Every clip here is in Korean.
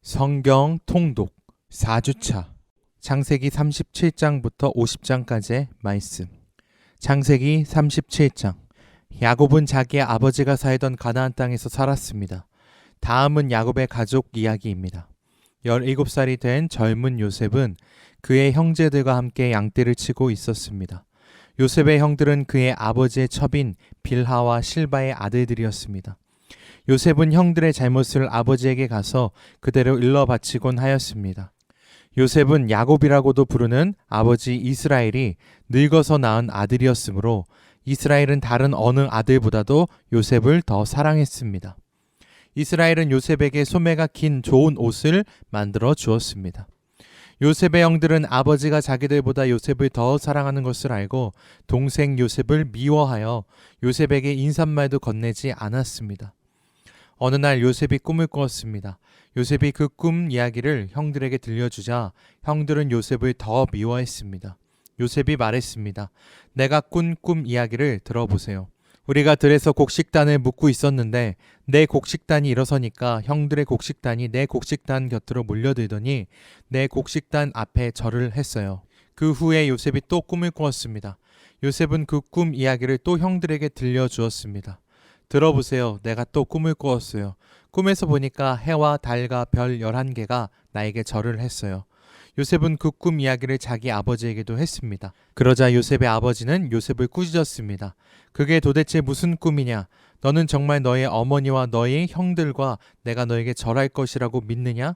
성경 통독 4주차 창세기 37장부터 50장까지의 말씀. 창세기 37장. 야곱은 자기의 아버지가 살던 가나안 땅에서 살았습니다. 다음은 야곱의 가족 이야기입니다. 17살이 된 젊은 요셉은 그의 형제들과 함께 양떼를 치고 있었습니다. 요셉의 형들은 그의 아버지의 첩인 빌하와 실바의 아들들이었습니다. 요셉은 형들의 잘못을 아버지에게 가서 그대로 일러 바치곤 하였습니다. 요셉은 야곱이라고도 부르는 아버지 이스라엘이 늙어서 낳은 아들이었으므로 이스라엘은 다른 어느 아들보다도 요셉을 더 사랑했습니다. 이스라엘은 요셉에게 소매가 긴 좋은 옷을 만들어 주었습니다. 요셉의 형들은 아버지가 자기들보다 요셉을 더 사랑하는 것을 알고 동생 요셉을 미워하여 요셉에게 인사말도 건네지 않았습니다. 어느 날 요셉이 꿈을 꾸었습니다. 요셉이 그 꿈 이야기를 형들에게 들려주자 형들은 요셉을 더 미워했습니다. 요셉이 말했습니다. 내가 꾼 꿈 이야기를 들어보세요. 우리가 들에서 곡식단을 묻고 있었는데 내 곡식단이 일어서니까 형들의 곡식단이 내 곡식단 곁으로 몰려들더니 내 곡식단 앞에 절을 했어요. 그 후에 요셉이 또 꿈을 꾸었습니다. 요셉은 그 꿈 이야기를 또 형들에게 들려주었습니다. 들어보세요. 내가 또 꿈을 꾸었어요. 꿈에서 보니까 해와 달과 별 11개가 나에게 절을 했어요. 요셉은 그 꿈 이야기를 자기 아버지에게도 했습니다. 그러자 요셉의 아버지는 요셉을 꾸짖었습니다. 그게 도대체 무슨 꿈이냐? 너는 정말 너의 어머니와 너의 형들과 내가 너에게 절할 것이라고 믿느냐?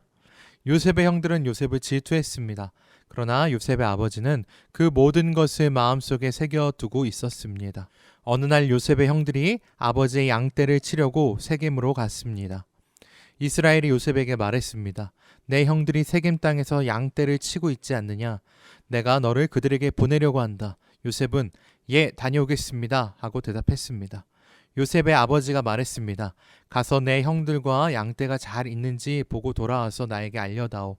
요셉의 형들은 요셉을 질투했습니다. 그러나 요셉의 아버지는 그 모든 것을 마음속에 새겨두고 있었습니다. 어느 날 요셉의 형들이 아버지의 양떼를 치려고 세겜으로 갔습니다. 이스라엘이 요셉에게 말했습니다. 내 형들이 세겜 땅에서 양떼를 치고 있지 않느냐? 내가 너를 그들에게 보내려고 한다. 요셉은 예, 다녀오겠습니다 하고 대답했습니다. 요셉의 아버지가 말했습니다. 가서 내 형들과 양떼가 잘 있는지 보고 돌아와서 나에게 알려다오.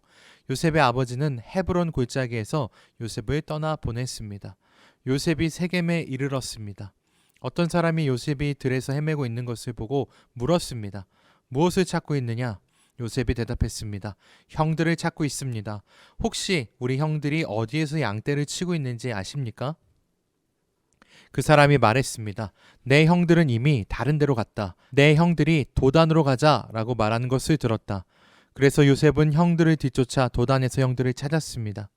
요셉의 아버지는 헤브론 골짜기에서 요셉을 떠나 보냈습니다. 요셉이 세겜에 이르렀습니다. 어떤 사람이 요셉이 들에서 헤매고 있는 것을 보고 물었습니다. 무엇을 찾고 있느냐? 요셉이 대답했습니다. 형들을 찾고 있습니다. 혹시 우리 형들이 어디에서 양떼를 치고 있는지 아십니까? 그 사람이 말했습니다. 내 형들은 이미 다른 데로 갔다. 내 형들이 도단으로 가자라고 말하는 것을 들었다. 그래서 요셉은 형들을 뒤쫓아 도단에서 형들을 찾았습니다.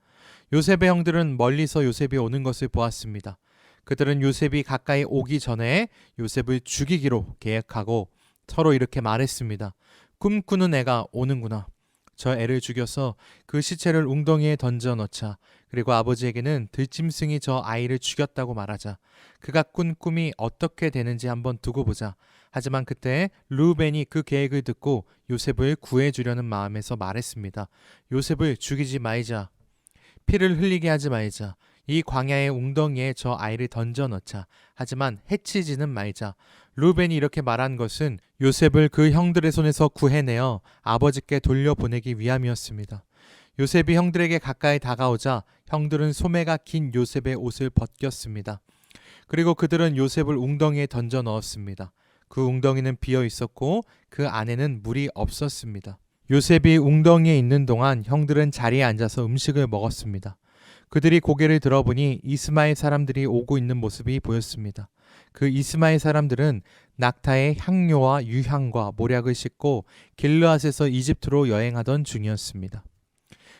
요셉의 형들은 멀리서 요셉이 오는 것을 보았습니다. 그들은 요셉이 가까이 오기 전에 요셉을 죽이기로 계획하고 서로 이렇게 말했습니다. 꿈꾸는 애가 오는구나. 저 애를 죽여서 그 시체를 웅덩이에 던져 넣자. 그리고 아버지에게는 들짐승이 저 아이를 죽였다고 말하자. 그가 꾼 꿈이 어떻게 되는지 한번 두고 보자. 하지만 그때 르우벤이 그 계획을 듣고 요셉을 구해주려는 마음에서 말했습니다. 요셉을 죽이지 말자. 피를 흘리게 하지 말자. 이 광야의 웅덩이에 저 아이를 던져 넣자. 하지만 해치지는 말자. 르우벤이 이렇게 말한 것은 요셉을 그 형들의 손에서 구해내어 아버지께 돌려보내기 위함이었습니다. 요셉이 형들에게 가까이 다가오자 형들은 소매가 긴 요셉의 옷을 벗겼습니다. 그리고 그들은 요셉을 웅덩이에 던져 넣었습니다. 그 웅덩이는 비어 있었고 그 안에는 물이 없었습니다. 요셉이 웅덩이에 있는 동안 형들은 자리에 앉아서 음식을 먹었습니다. 그들이 고개를 들어보니 이스마엘 사람들이 오고 있는 모습이 보였습니다. 그 이스마엘 사람들은 낙타의 향료와 유향과 모략을 싣고 길르앗에서 이집트로 여행하던 중이었습니다.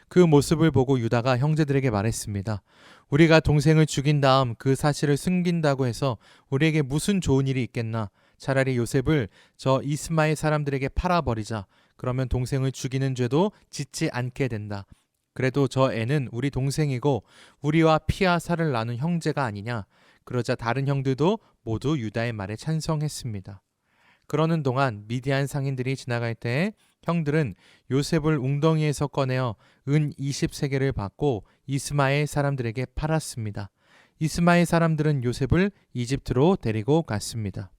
그 모습을 보고 유다가 형제들에게 말했습니다. 우리가 동생을 죽인 다음 그 사실을 숨긴다고 해서 우리에게 무슨 좋은 일이 있겠나? 차라리 요셉을 저 이스마엘 사람들에게 팔아버리자. 그러면 동생을 죽이는 죄도 짓지 않게 된다. 그래도 저 애는 우리 동생이고 우리와 피와 살을 나눈 형제가 아니냐. 그러자 다른 형들도 모두 유다의 말에 찬성했습니다. 그러는 동안 미디안 상인들이 지나갈 때 형들은 요셉을 웅덩이에서 꺼내어 은 20세겔을 받고 이스마엘 사람들에게 팔았습니다. 이스마엘 사람들은 요셉을 이집트로 데리고 갔습니다.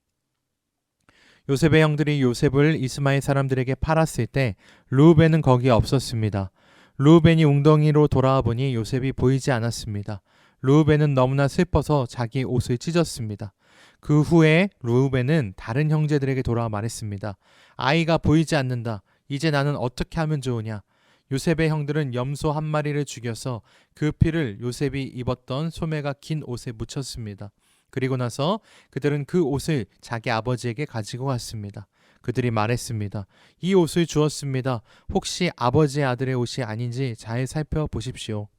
요셉의 형들이 요셉을 이스마엘 사람들에게 팔았을 때 르우벤은 거기에 없었습니다. 르우벤이 웅덩이로 돌아와 보니 요셉이 보이지 않았습니다. 르우벤은 너무나 슬퍼서 자기 옷을 찢었습니다. 그 후에 르우벤은 다른 형제들에게 돌아와 말했습니다. 아이가 보이지 않는다. 이제 나는 어떻게 하면 좋으냐? 요셉의 형들은 염소 한 마리를 죽여서 그 피를 요셉이 입었던 소매가 긴 옷에 묻혔습니다. 그리고 나서 그들은 그 옷을 자기 아버지에게 가지고 갔습니다. 그들이 말했습니다. 이 옷을 주었습니다. 혹시 아버지의 아들의 옷이 아닌지 잘 살펴보십시오.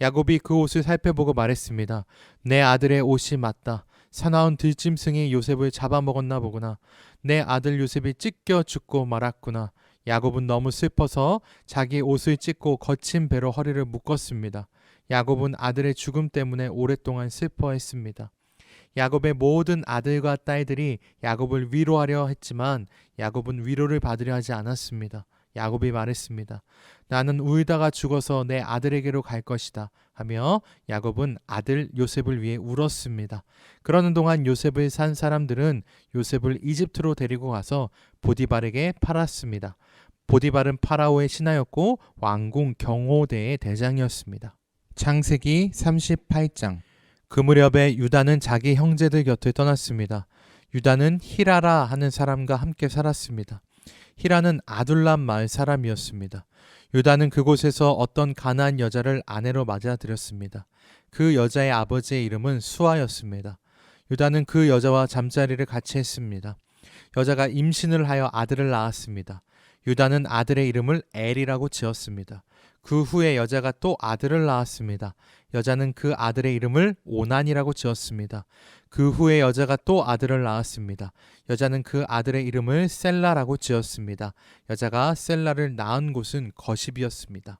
야곱이 그 옷을 살펴보고 말했습니다. 내 아들의 옷이 맞다. 사나운 들짐승이 요셉을 잡아먹었나 보구나. 내 아들 요셉이 찢겨 죽고 말았구나. 야곱은 너무 슬퍼서 자기 옷을 찢고 거친 배로 허리를 묶었습니다. 야곱은 아들의 죽음 때문에 오랫동안 슬퍼했습니다. 야곱의 모든 아들과 딸들이 야곱을 위로하려 했지만 야곱은 위로를 받으려 하지 않았습니다. 야곱이 말했습니다. 나는 울다가 죽어서 내 아들에게로 갈 것이다 하며 야곱은 아들 요셉을 위해 울었습니다. 그러는 동안 요셉을 산 사람들은 요셉을 이집트로 데리고 가서 보디발에게 팔았습니다. 보디발은 파라오의 신하였고 왕궁 경호대의 대장이었습니다. 창세기 38장. 그 무렵에 유다는 자기 형제들 곁을 떠났습니다. 유다는 히라라 하는 사람과 함께 살았습니다. 히라는 아둘람 마을 사람이었습니다. 유다는 그곳에서 어떤 가나안 여자를 아내로 맞아들였습니다. 그 여자의 아버지의 이름은 수아였습니다. 유다는 그 여자와 잠자리를 같이 했습니다. 여자가 임신을 하여 아들을 낳았습니다. 유다는 아들의 이름을 엘이라고 지었습니다. 그 후에 여자가 또 아들을 낳았습니다. 여자는 그 아들의 이름을 오난이라고 지었습니다. 그 후에 여자가 또 아들을 낳았습니다. 여자는 그 아들의 이름을 셀라라고 지었습니다. 여자가 셀라를 낳은 곳은 거십이었습니다.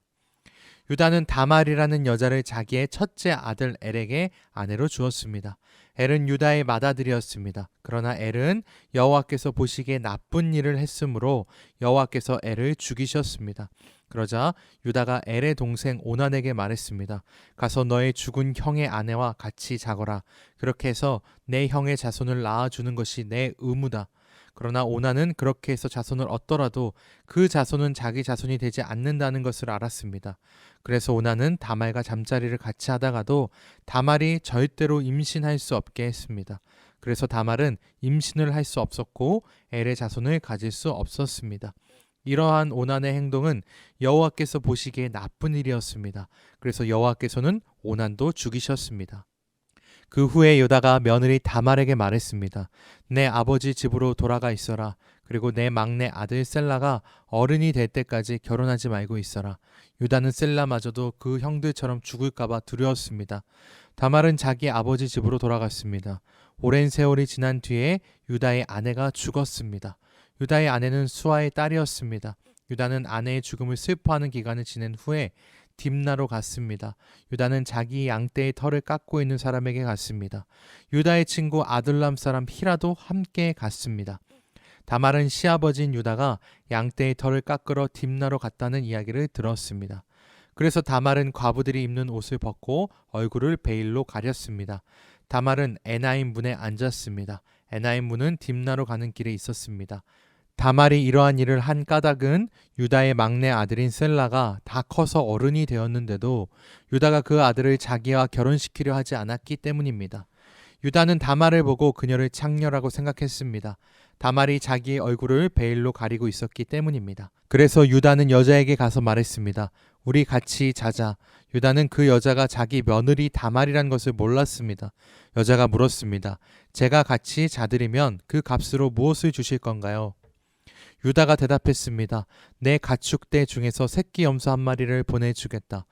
유다는 다말이라는 여자를 자기의 첫째 아들 엘에게 아내로 주었습니다. 엘은 유다의 맏아들이었습니다. 그러나 엘은 여호와께서 보시기에 나쁜 일을 했으므로 여호와께서 엘을 죽이셨습니다. 그러자 유다가 엘의 동생 오난에게 말했습니다. 가서 너의 죽은 형의 아내와 같이 자거라. 그렇게 해서 내 형의 자손을 낳아주는 것이 내 의무다. 그러나 오난은 그렇게 해서 자손을 얻더라도 그 자손은 자기 자손이 되지 않는다는 것을 알았습니다. 그래서 오난은 다말과 잠자리를 같이 하다가도 다말이 절대로 임신할 수 없게 했습니다. 그래서 다말은 임신을 할 수 없었고 엘의 자손을 가질 수 없었습니다. 이러한 오난의 행동은 여호와께서 보시기에 나쁜 일이었습니다. 그래서 여호와께서는 오난도 죽이셨습니다. 그 후에 유다가 며느리 다말에게 말했습니다. 내 아버지 집으로 돌아가 있어라. 그리고 내 막내 아들 셀라가 어른이 될 때까지 결혼하지 말고 있어라. 유다는 셀라마저도 그 형들처럼 죽을까봐 두려웠습니다. 다말은 자기 아버지 집으로 돌아갔습니다. 오랜 세월이 지난 뒤에 유다의 아내가 죽었습니다. 유다의 아내는 수아의 딸이었습니다. 유다는 아내의 죽음을 슬퍼하는 기간을 지낸 후에 딥나로 갔습니다. 유다는 자기 양떼의 털을 깎고 있는 사람에게 갔습니다. 유다의 친구 아둘람 사람 히라도 함께 갔습니다. 다말은 시아버지인 유다가 양떼의 털을 깎으러 딥나로 갔다는 이야기를 들었습니다. 그래서 다말은 과부들이 입는 옷을 벗고 얼굴을 베일로 가렸습니다. 다말은 에나임 문에 앉았습니다. 에나임 문은 딥나로 가는 길에 있었습니다. 다말이 이러한 일을 한 까닭은 유다의 막내 아들인 셀라가 다 커서 어른이 되었는데도 유다가 그 아들을 자기와 결혼시키려 하지 않았기 때문입니다. 유다는 다말을 보고 그녀를 창녀라고 생각했습니다. 다말이 자기의 얼굴을 베일로 가리고 있었기 때문입니다. 그래서 유다는 여자에게 가서 말했습니다. 우리 같이 자자. 유다는 그 여자가 자기 며느리 다말이란 것을 몰랐습니다. 여자가 물었습니다. 제가 같이 자드리면 그 값으로 무엇을 주실 건가요? 유다가 대답했습니다. 내 가축대 중에서 새끼 염소 한 마리를 보내주겠다.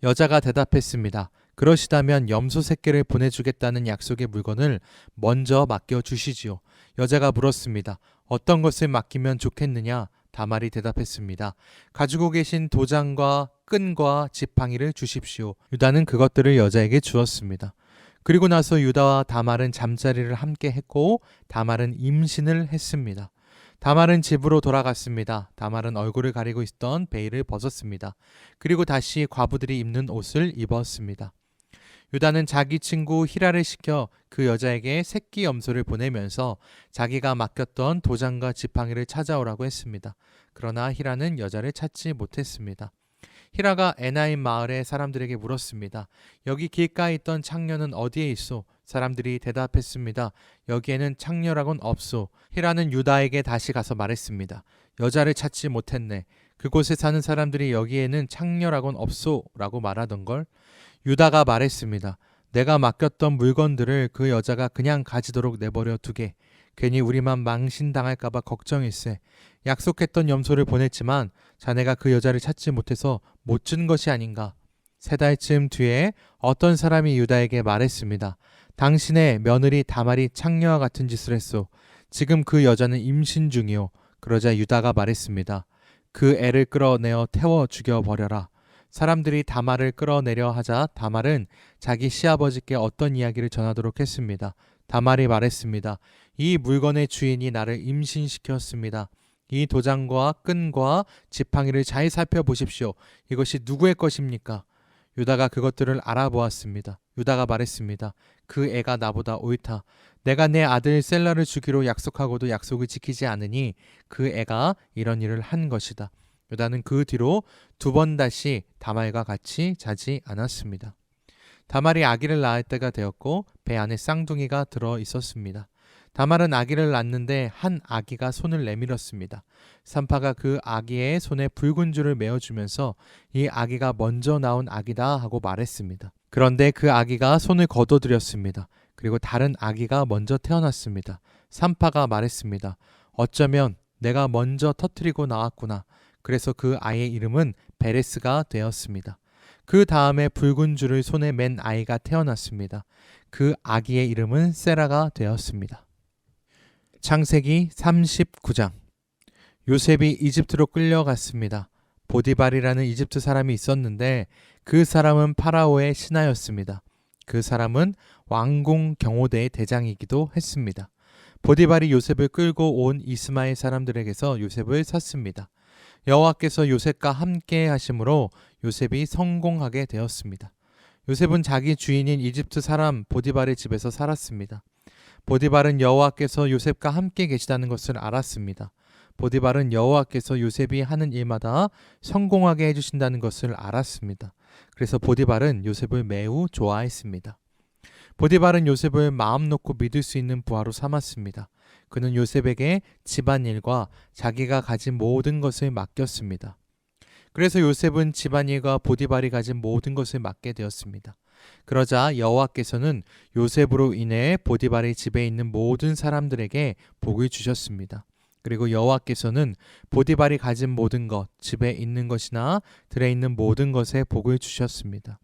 여자가 대답했습니다. 그러시다면 염소 새끼를 보내주겠다는 약속의 물건을 먼저 맡겨주시지요. 여자가 물었습니다. 어떤 것을 맡기면 좋겠느냐? 다말이 대답했습니다. 가지고 계신 도장과 끈과 지팡이를 주십시오. 유다는 그것들을 여자에게 주었습니다. 그리고 나서 유다와 다말은 잠자리를 함께 했고 다말은 임신을 했습니다. 다말은 집으로 돌아갔습니다. 다말은 얼굴을 가리고 있던 베일을 벗었습니다. 그리고 다시 과부들이 입는 옷을 입었습니다. 유다는 자기 친구 히라를 시켜 그 여자에게 새끼 염소를 보내면서 자기가 맡겼던 도장과 지팡이를 찾아오라고 했습니다. 그러나 히라는 여자를 찾지 못했습니다. 히라가 에나임 마을의 사람들에게 물었습니다. 여기 길가에 있던 창녀는 어디에 있소? 사람들이 대답했습니다. 여기에는 창녀라곤 없소. 히라는 유다에게 다시 가서 말했습니다. 여자를 찾지 못했네. 그곳에 사는 사람들이 여기에는 창녀라곤 없소 라고 말하던걸. 유다가 말했습니다. 내가 맡겼던 물건들을 그 여자가 그냥 가지도록 내버려 두게. 괜히 우리만 망신당할까봐 걱정일세. 약속했던 염소를 보냈지만 자네가 그 여자를 찾지 못해서 못 준 것이 아닌가. 3달쯤 뒤에 어떤 사람이 유다에게 말했습니다. 당신의 며느리 다말이 창녀와 같은 짓을 했소. 지금 그 여자는 임신 중이오. 그러자 유다가 말했습니다. 그 애를 끌어내어 태워 죽여버려라. 사람들이 다말을 끌어내려 하자 다말은 자기 시아버지께 어떤 이야기를 전하도록 했습니다. 다말이 말했습니다. 이 물건의 주인이 나를 임신시켰습니다. 이 도장과 끈과 지팡이를 잘 살펴보십시오. 이것이 누구의 것입니까? 유다가 그것들을 알아보았습니다. 유다가 말했습니다. 그 애가 나보다 옳다. 내가 내 아들 셀라를 주기로 약속하고도 약속을 지키지 않으니 그 애가 이런 일을 한 것이다. 유다는 그 뒤로 2번 다시 다말과 같이 자지 않았습니다. 다말이 아기를 낳을 때가 되었고 배 안에 쌍둥이가 들어 있었습니다. 다말은 아기를 낳는데 한 아기가 손을 내밀었습니다. 산파가 그 아기의 손에 붉은 줄을 메어주면서 이 아기가 먼저 나온 아기다 하고 말했습니다. 그런데 그 아기가 손을 거둬들였습니다. 그리고 다른 아기가 먼저 태어났습니다. 산파가 말했습니다. 어쩌면 내가 먼저 터뜨리고 나왔구나. 그래서 그 아이의 이름은 베레스가 되었습니다. 그 다음에 붉은 줄을 손에 맨 아이가 태어났습니다. 그 아기의 이름은 세라가 되었습니다. 창세기 39장. 요셉이 이집트로 끌려갔습니다. 보디발이라는 이집트 사람이 있었는데 그 사람은 파라오의 신하였습니다. 그 사람은 왕궁 경호대의 대장이기도 했습니다. 보디발이 요셉을 끌고 온 이스마엘 사람들에게서 요셉을 샀습니다. 여호와께서 요셉과 함께 하심으로 요셉이 성공하게 되었습니다. 요셉은 자기 주인인 이집트 사람 보디발의 집에서 살았습니다. 보디발은 여호와께서 요셉과 함께 계시다는 것을 알았습니다. 보디발은 여호와께서 요셉이 하는 일마다 성공하게 해주신다는 것을 알았습니다. 그래서 보디발은 요셉을 매우 좋아했습니다. 보디발은 요셉을 마음 놓고 믿을 수 있는 부하로 삼았습니다. 그는 요셉에게 집안일과 자기가 가진 모든 것을 맡겼습니다. 그래서 요셉은 집안일과 보디발이 가진 모든 것을 맡게 되었습니다. 그러자 여호와께서는 요셉으로 인해 보디발의 집에 있는 모든 사람들에게 복을 주셨습니다. 그리고 여호와께서는 보디발이 가진 모든 것, 집에 있는 것이나 들에 있는 모든 것에 복을 주셨습니다.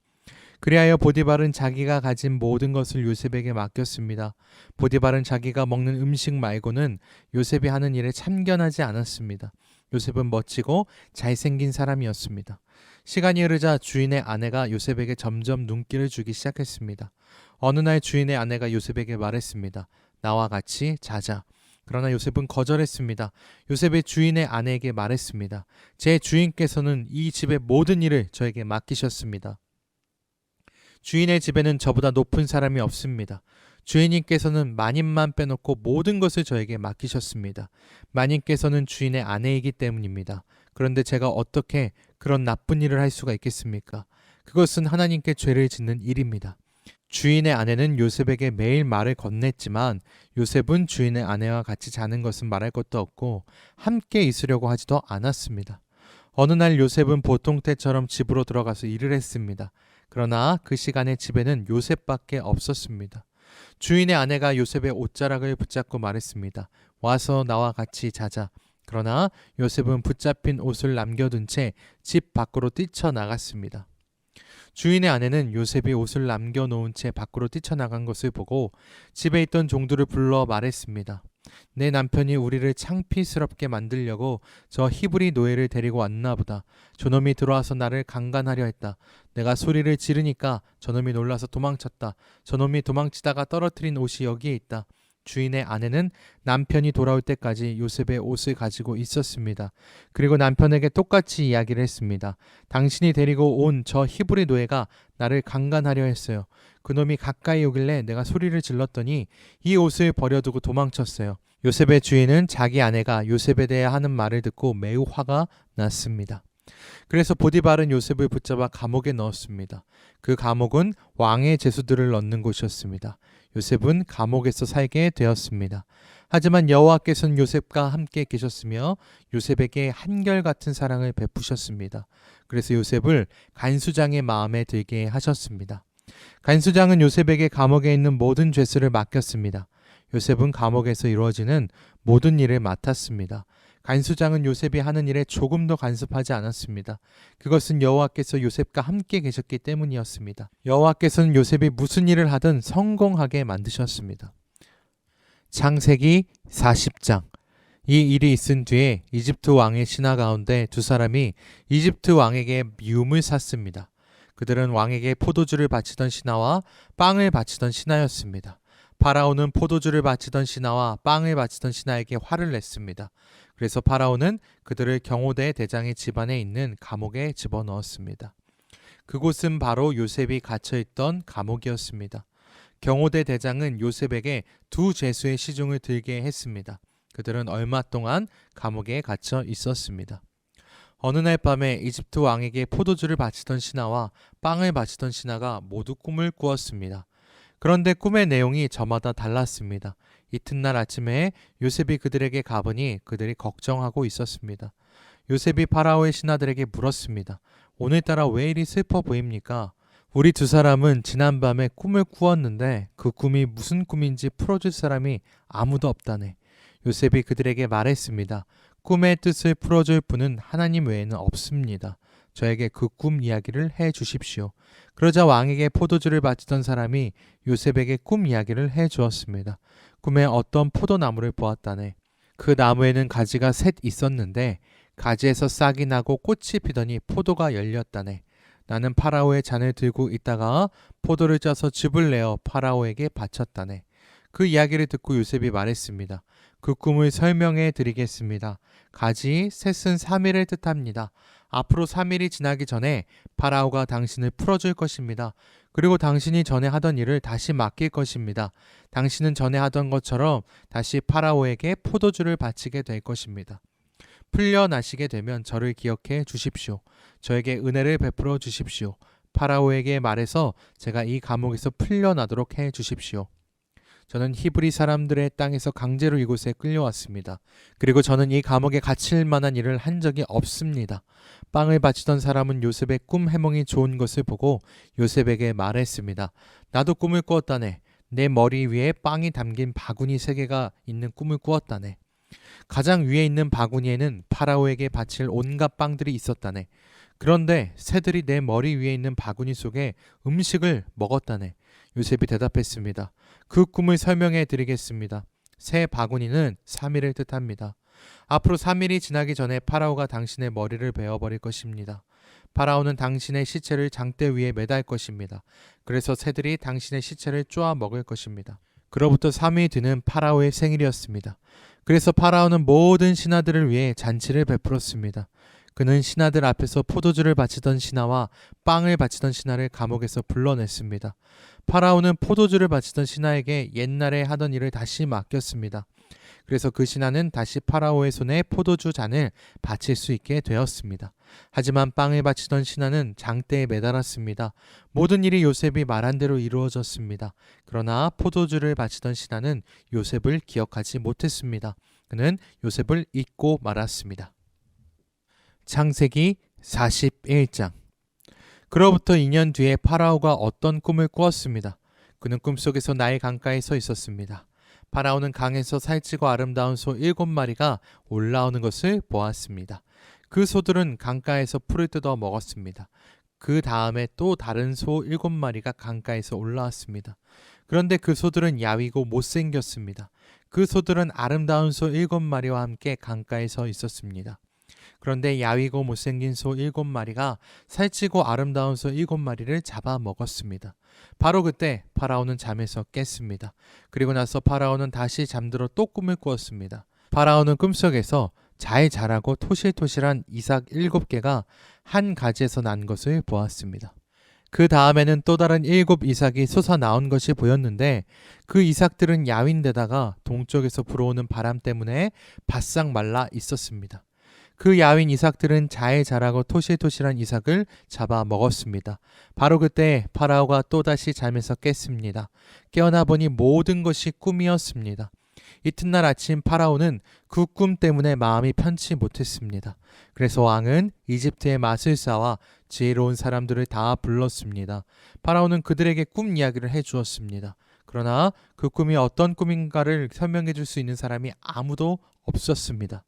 그리하여 보디발은 자기가 가진 모든 것을 요셉에게 맡겼습니다. 보디발은 자기가 먹는 음식 말고는 요셉이 하는 일에 참견하지 않았습니다. 요셉은 멋지고 잘생긴 사람이었습니다. 시간이 흐르자 주인의 아내가 요셉에게 점점 눈길을 주기 시작했습니다. 어느 날 주인의 아내가 요셉에게 말했습니다. 나와 같이 자자. 그러나 요셉은 거절했습니다. 요셉의 주인의 아내에게 말했습니다. 제 주인께서는 이 집의 모든 일을 저에게 맡기셨습니다. 주인의 집에는 저보다 높은 사람이 없습니다. 주인님께서는 마님만 빼놓고 모든 것을 저에게 맡기셨습니다. 마님께서는 주인의 아내이기 때문입니다. 그런데 제가 어떻게 그런 나쁜 일을 할 수가 있겠습니까? 그것은 하나님께 죄를 짓는 일입니다. 주인의 아내는 요셉에게 매일 말을 건넸지만 요셉은 주인의 아내와 같이 자는 것은 말할 것도 없고 함께 있으려고 하지도 않았습니다. 어느 날 요셉은 보통 때처럼 집으로 들어가서 일을 했습니다. 그러나 그 시간에 집에는 요셉밖에 없었습니다. 주인의 아내가 요셉의 옷자락을 붙잡고 말했습니다. 와서 나와 같이 자자. 그러나 요셉은 붙잡힌 옷을 남겨둔 채 집 밖으로 뛰쳐나갔습니다. 주인의 아내는 요셉이 옷을 남겨놓은 채 밖으로 뛰쳐나간 것을 보고 집에 있던 종들을 불러 말했습니다. 내 남편이 우리를 창피스럽게 만들려고 저 히브리 노예를 데리고 왔나 보다. 저놈이 들어와서 나를 강간하려 했다. 내가 소리를 지르니까 저놈이 놀라서 도망쳤다. 저놈이 도망치다가 떨어뜨린 옷이 여기에 있다. 주인의 아내는 남편이 돌아올 때까지 요셉의 옷을 가지고 있었습니다. 그리고 남편에게 똑같이 이야기를 했습니다. 당신이 데리고 온 저 히브리 노예가 나를 강간하려 했어요. 그놈이 가까이 오길래 내가 소리를 질렀더니 이 옷을 버려두고 도망쳤어요. 요셉의 주인은 자기 아내가 요셉에 대해 하는 말을 듣고 매우 화가 났습니다. 그래서 보디발은 요셉을 붙잡아 감옥에 넣었습니다. 그 감옥은 왕의 제수들을 넣는 곳이었습니다. 요셉은 감옥에서 살게 되었습니다. 하지만 여호와께서는 요셉과 함께 계셨으며 요셉에게 한결같은 사랑을 베푸셨습니다. 그래서 요셉을 간수장의 마음에 들게 하셨습니다. 간수장은 요셉에게 감옥에 있는 모든 죄수를 맡겼습니다. 요셉은 감옥에서 이루어지는 모든 일을 맡았습니다. 간수장은 요셉이 하는 일에 조금도 간섭하지 않았습니다. 그것은 여호와께서 요셉과 함께 계셨기 때문이었습니다. 여호와께서는 요셉이 무슨 일을 하든 성공하게 만드셨습니다. 창세기 40장. 이 일이 있은 뒤에 이집트 왕의 신하 가운데 두 사람이 이집트 왕에게 미움을 샀습니다. 그들은 왕에게 포도주를 바치던 신하와 빵을 바치던 신하였습니다. 파라오는 포도주를 바치던 신하와 빵을 바치던 신하에게 화를 냈습니다. 그래서 파라오는 그들을 경호대 대장의 집안에 있는 감옥에 집어넣었습니다. 그곳은 바로 요셉이 갇혀있던 감옥이었습니다. 경호대 대장은 요셉에게 두 죄수의 시중을 들게 했습니다. 그들은 얼마 동안 감옥에 갇혀 있었습니다. 어느 날 밤에 이집트 왕에게 포도주를 바치던 신하와 빵을 바치던 신하가 모두 꿈을 꾸었습니다. 그런데 꿈의 내용이 저마다 달랐습니다. 이튿날 아침에 요셉이 그들에게 가보니 그들이 걱정하고 있었습니다. 요셉이 파라오의 신하들에게 물었습니다. 오늘따라 왜 이리 슬퍼 보입니까? 우리 두 사람은 지난밤에 꿈을 꾸었는데 그 꿈이 무슨 꿈인지 풀어줄 사람이 아무도 없다네. 요셉이 그들에게 말했습니다. 꿈의 뜻을 풀어줄 분은 하나님 외에는 없습니다. 저에게 그 꿈 이야기를 해 주십시오. 그러자 왕에게 포도주를 바치던 사람이 요셉에게 꿈 이야기를 해 주었습니다. 꿈에 어떤 포도나무를 보았다네. 그 나무에는 가지가 셋 있었는데 가지에서 싹이 나고 꽃이 피더니 포도가 열렸다네. 나는 파라오의 잔을 들고 있다가 포도를 짜서 즙을 내어 파라오에게 바쳤다네. 그 이야기를 듣고 요셉이 말했습니다. 그 꿈을 설명해 드리겠습니다. 가지 셋은 3일을 뜻합니다. 앞으로 3일이 지나기 전에 파라오가 당신을 풀어줄 것입니다. 그리고 당신이 전에 하던 일을 다시 맡길 것입니다. 당신은 전에 하던 것처럼 다시 파라오에게 포도주를 바치게 될 것입니다. 풀려나시게 되면 저를 기억해 주십시오. 저에게 은혜를 베풀어 주십시오. 파라오에게 말해서 제가 이 감옥에서 풀려나도록 해 주십시오. 저는 히브리 사람들의 땅에서 강제로 이곳에 끌려왔습니다. 그리고 저는 이 감옥에 갇힐 만한 일을 한 적이 없습니다. 빵을 바치던 사람은 요셉의 꿈 해몽이 좋은 것을 보고 요셉에게 말했습니다. 나도 꿈을 꾸었다네. 내 머리 위에 빵이 담긴 바구니 3개가 있는 꿈을 꾸었다네. 가장 위에 있는 바구니에는 파라오에게 바칠 온갖 빵들이 있었다네. 그런데 새들이 내 머리 위에 있는 바구니 속에 음식을 먹었다네. 요셉이 대답했습니다. 그 꿈을 설명해 드리겠습니다. 새 바구니는 3일을 뜻합니다. 앞으로 3일이 지나기 전에 파라오가 당신의 머리를 베어버릴 것입니다. 파라오는 당신의 시체를 장대 위에 매달 것입니다. 그래서 새들이 당신의 시체를 쪼아 먹을 것입니다. 그로부터 3일 뒤는 파라오의 생일이었습니다. 그래서 파라오는 모든 신하들을 위해 잔치를 베풀었습니다. 그는 신하들 앞에서 포도주를 바치던 신하와 빵을 바치던 신하를 감옥에서 불러냈습니다. 파라오는 포도주를 바치던 신하에게 옛날에 하던 일을 다시 맡겼습니다. 그래서 그 신하는 다시 파라오의 손에 포도주 잔을 바칠 수 있게 되었습니다. 하지만 빵을 바치던 신하는 장대에 매달았습니다. 모든 일이 요셉이 말한 대로 이루어졌습니다. 그러나 포도주를 바치던 신하는 요셉을 기억하지 못했습니다. 그는 요셉을 잊고 말았습니다. 창세기 41장. 그로부터 2년 뒤에 파라오가 어떤 꿈을 꾸었습니다. 그는 꿈속에서 나일 강가에 서 있었습니다. 파라오는 강에서 살찌고 아름다운 소 7마리가 올라오는 것을 보았습니다. 그 소들은 강가에서 풀을 뜯어 먹었습니다. 그 다음에 또 다른 소 7마리가 강가에서 올라왔습니다. 그런데 그 소들은 야위고 못생겼습니다. 그 소들은 아름다운 소 7마리와 함께 강가에 서 있었습니다. 그런데 야위고 못생긴 소 7마리가 살찌고 아름다운 소 7마리를 잡아먹었습니다. 바로 그때 파라오는 잠에서 깼습니다. 그리고 나서 파라오는 다시 잠들어 또 꿈을 꾸었습니다. 파라오는 꿈속에서 잘 자라고 토실토실한 이삭 7개가 한 가지에서 난 것을 보았습니다. 그 다음에는 또 다른 7 이삭이 솟아나온 것이 보였는데 그 이삭들은 야윈데다가 동쪽에서 불어오는 바람 때문에 바싹 말라 있었습니다. 그 야윈 이삭들은 잘 자라고 토실토실한 이삭을 잡아 먹었습니다. 바로 그때 파라오가 또다시 잠에서 깼습니다. 깨어나 보니 모든 것이 꿈이었습니다. 이튿날 아침 파라오는 그 꿈 때문에 마음이 편치 못했습니다. 그래서 왕은 이집트의 마술사와 지혜로운 사람들을 다 불렀습니다. 파라오는 그들에게 꿈 이야기를 해주었습니다. 그러나 그 꿈이 어떤 꿈인가를 설명해 줄 수 있는 사람이 아무도 없었습니다.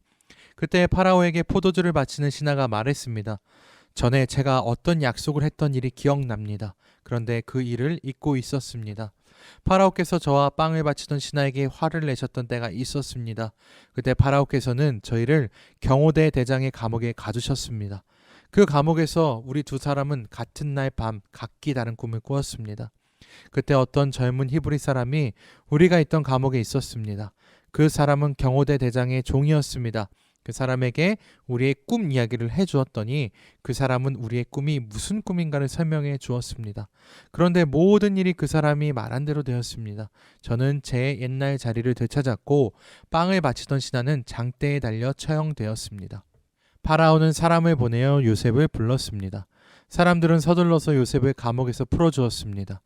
그때 파라오에게 포도주를 바치는 신하가 말했습니다. 전에 제가 어떤 약속을 했던 일이 기억납니다. 그런데 그 일을 잊고 있었습니다. 파라오께서 저와 빵을 바치던 신하에게 화를 내셨던 때가 있었습니다. 그때 파라오께서는 저희를 경호대 대장의 감옥에 가두셨습니다. 그 감옥에서 우리 두 사람은 같은 날 밤 각기 다른 꿈을 꾸었습니다. 그때 어떤 젊은 히브리 사람이 우리가 있던 감옥에 있었습니다. 그 사람은 경호대 대장의 종이었습니다. 그 사람에게 우리의 꿈 이야기를 해주었더니 그 사람은 우리의 꿈이 무슨 꿈인가를 설명해 주었습니다. 그런데 모든 일이 그 사람이 말한 대로 되었습니다. 저는 제 옛날 자리를 되찾았고 빵을 바치던 신하는 장대에 달려 처형되었습니다. 파라오는 사람을 보내어 요셉을 불렀습니다. 사람들은 서둘러서 요셉을 감옥에서 풀어주었습니다.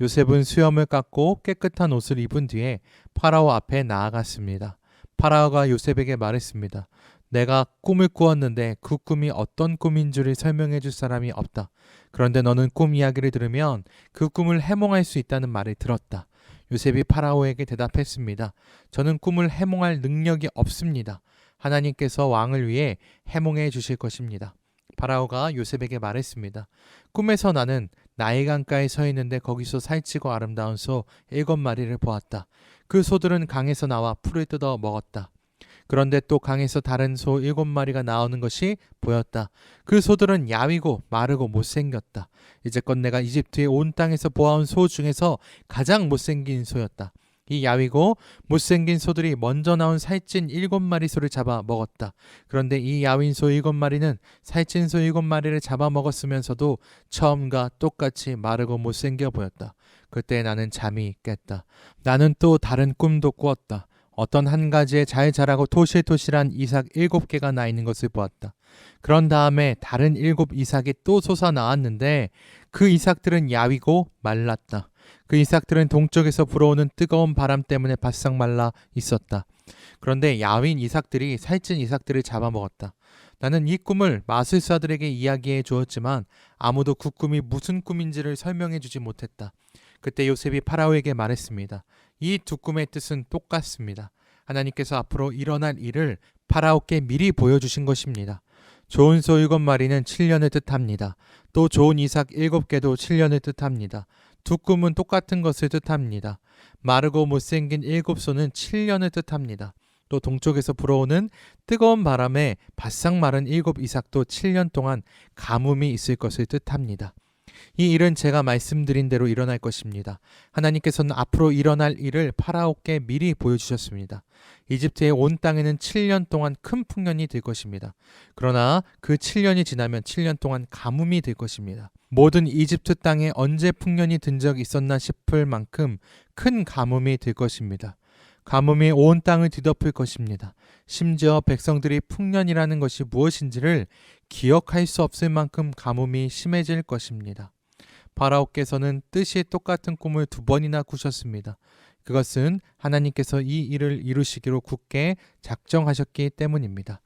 요셉은 수염을 깎고 깨끗한 옷을 입은 뒤에 파라오 앞에 나아갔습니다. 파라오가 요셉에게 말했습니다. 내가 꿈을 꾸었는데 그 꿈이 어떤 꿈인 줄을 설명해 줄 사람이 없다. 그런데 너는 꿈 이야기를 들으면 그 꿈을 해몽할 수 있다는 말을 들었다. 요셉이 파라오에게 대답했습니다. 저는 꿈을 해몽할 능력이 없습니다. 하나님께서 왕을 위해 해몽해 주실 것입니다. 파라오가 요셉에게 말했습니다. 꿈에서 나는 나일강가에 서 있는데 거기서 살찌고 아름다운 소 7마리를 보았다. 그 소들은 강에서 나와 풀을 뜯어 먹었다. 그런데 또 강에서 다른 소 7마리가 나오는 것이 보였다. 그 소들은 야위고 마르고 못생겼다. 이제껏 내가 이집트의 온 땅에서 보아온 소 중에서 가장 못생긴 소였다. 이 야위고 못생긴 소들이 먼저 나온 살찐 7마리 소를 잡아 먹었다. 그런데 이 야윈 소 7마리는 살찐 소 7마리를 잡아 먹었으면서도 처음과 똑같이 마르고 못생겨 보였다. 그때 나는 잠이 깼다. 나는 또 다른 꿈도 꾸었다. 어떤 한 가지에 잘 자라고 토실토실한 이삭 7개가 나 있는 것을 보았다. 그런 다음에 다른 7 이삭이 또 솟아나왔는데 그 이삭들은 야위고 말랐다. 그 이삭들은 동쪽에서 불어오는 뜨거운 바람 때문에 바싹 말라 있었다. 그런데 야윈 이삭들이 살찐 이삭들을 잡아먹었다. 나는 이 꿈을 마술사들에게 이야기해 주었지만 아무도 그 꿈이 무슨 꿈인지를 설명해 주지 못했다. 그때 요셉이 파라오에게 말했습니다. 이 두 꿈의 뜻은 똑같습니다. 하나님께서 앞으로 일어날 일을 파라오께 미리 보여주신 것입니다. 좋은 소 7마리는 7년을 뜻합니다. 또 좋은 이삭 7개도 7년을 뜻합니다. 두 꿈은 똑같은 것을 뜻합니다. 마르고 못생긴 7소는 7년을 뜻합니다. 또 동쪽에서 불어오는 뜨거운 바람에 바싹 마른 7 이삭도 7년 동안 가뭄이 있을 것을 뜻합니다. 이 일은 제가 말씀드린 대로 일어날 것입니다. 하나님께서는 앞으로 일어날 일을 파라오께 미리 보여주셨습니다. 이집트의 온 땅에는 7년 동안 큰 풍년이 될 것입니다. 그러나 그 7년이 지나면 7년 동안 가뭄이 될 것입니다. 모든 이집트 땅에 언제 풍년이 든 적이 있었나 싶을 만큼 큰 가뭄이 될 것입니다. 가뭄이 온 땅을 뒤덮을 것입니다. 심지어 백성들이 풍년이라는 것이 무엇인지를 기억할 수 없을 만큼 가뭄이 심해질 것입니다. 파라오께서는 뜻이 똑같은 꿈을 2번이나 꾸셨습니다. 그것은 하나님께서 이 일을 이루시기로 굳게 작정하셨기 때문입니다.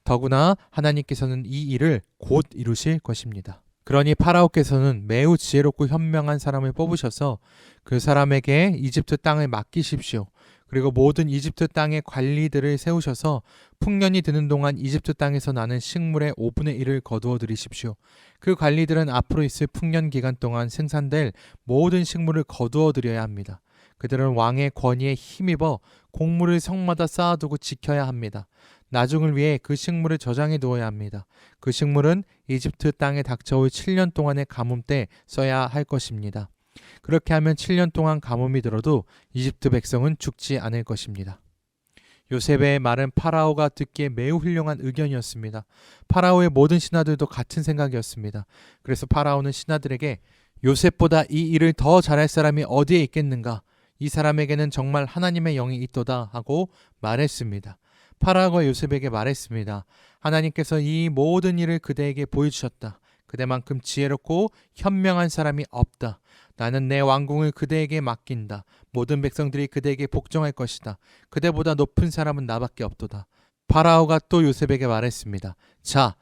더구나 하나님께서는 이 일을 곧 이루실 것입니다. 그러니 파라오께서는 매우 지혜롭고 현명한 사람을 뽑으셔서 그 사람에게 이집트 땅을 맡기십시오. 그리고 모든 이집트 땅의 관리들을 세우셔서 풍년이 드는 동안 이집트 땅에서 나는 식물의 5분의 1을 거두어 드리십시오. 그 관리들은 앞으로 있을 풍년 기간 동안 생산될 모든 식물을 거두어 드려야 합니다. 그들은 왕의 권위에 힘입어 곡물을 성마다 쌓아두고 지켜야 합니다. 나중을 위해 그 식물을 저장해 두어야 합니다. 그 식물은 이집트 땅에 닥쳐올 7년 동안의 가뭄 때 써야 할 것입니다. 그렇게 하면 7년 동안 가뭄이 들어도 이집트 백성은 죽지 않을 것입니다. 요셉의 말은 파라오가 듣기에 매우 훌륭한 의견이었습니다. 파라오의 모든 신하들도 같은 생각이었습니다. 그래서 파라오는 신하들에게 요셉보다 이 일을 더 잘할 사람이 어디에 있겠는가? 이 사람에게는 정말 하나님의 영이 있도다 하고 말했습니다. 파라오가 요셉에게 말했습니다. 하나님께서 이 모든 일을 그대에게 보여주셨다. 그대만큼 지혜롭고 현명한 사람이 없다. 나는 내 왕궁을 그대에게 맡긴다. 모든 백성들이 그대에게 복종할 것이다. 그대보다 높은 사람은 나밖에 없도다. 파라오가 또 요셉에게 말했습니다. 자,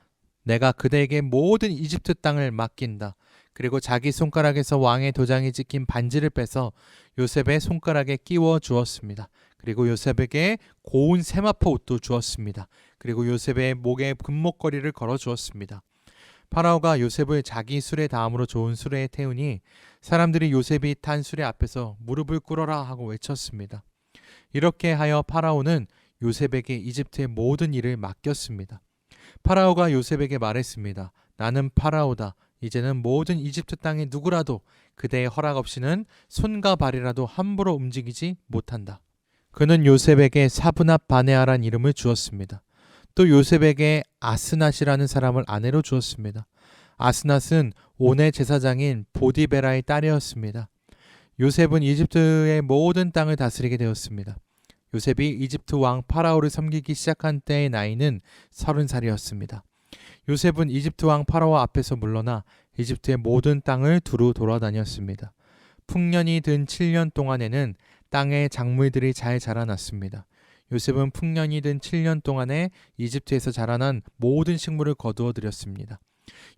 내가 그대에게 모든 이집트 땅을 맡긴다. 그리고 자기 손가락에서 왕의 도장이 찍힌 반지를 빼서 요셉의 손가락에 끼워 주었습니다. 그리고 요셉에게 고운 세마포 옷도 주었습니다. 그리고 요셉의 목에 금목걸이를 걸어 주었습니다. 파라오가 요셉을 자기 수레 다음으로 좋은 수레에 태우니 사람들이 요셉이 탄 수레 앞에서 무릎을 꿇어라 하고 외쳤습니다. 이렇게 하여 파라오는 요셉에게 이집트의 모든 일을 맡겼습니다. 파라오가 요셉에게 말했습니다. 나는 파라오다. 이제는 모든 이집트 땅의 누구라도 그대의 허락 없이는 손과 발이라도 함부로 움직이지 못한다. 그는 요셉에게 사브납 바네아란 이름을 주었습니다. 또 요셉에게 아스낫이라는 사람을 아내로 주었습니다. 아스낫은 온의 제사장인 보디베라의 딸이었습니다. 요셉은 이집트의 모든 땅을 다스리게 되었습니다. 요셉이 이집트 왕 파라오를 섬기기 시작한 때의 나이는 30살이었습니다. 요셉은 이집트 왕 파라오 앞에서 물러나 이집트의 모든 땅을 두루 돌아다녔습니다. 풍년이 든 7년 동안에는 땅의 작물들이 잘 자라났습니다. 요셉은 풍년이 든 7년 동안에 이집트에서 자라난 모든 식물을 거두어 들였습니다.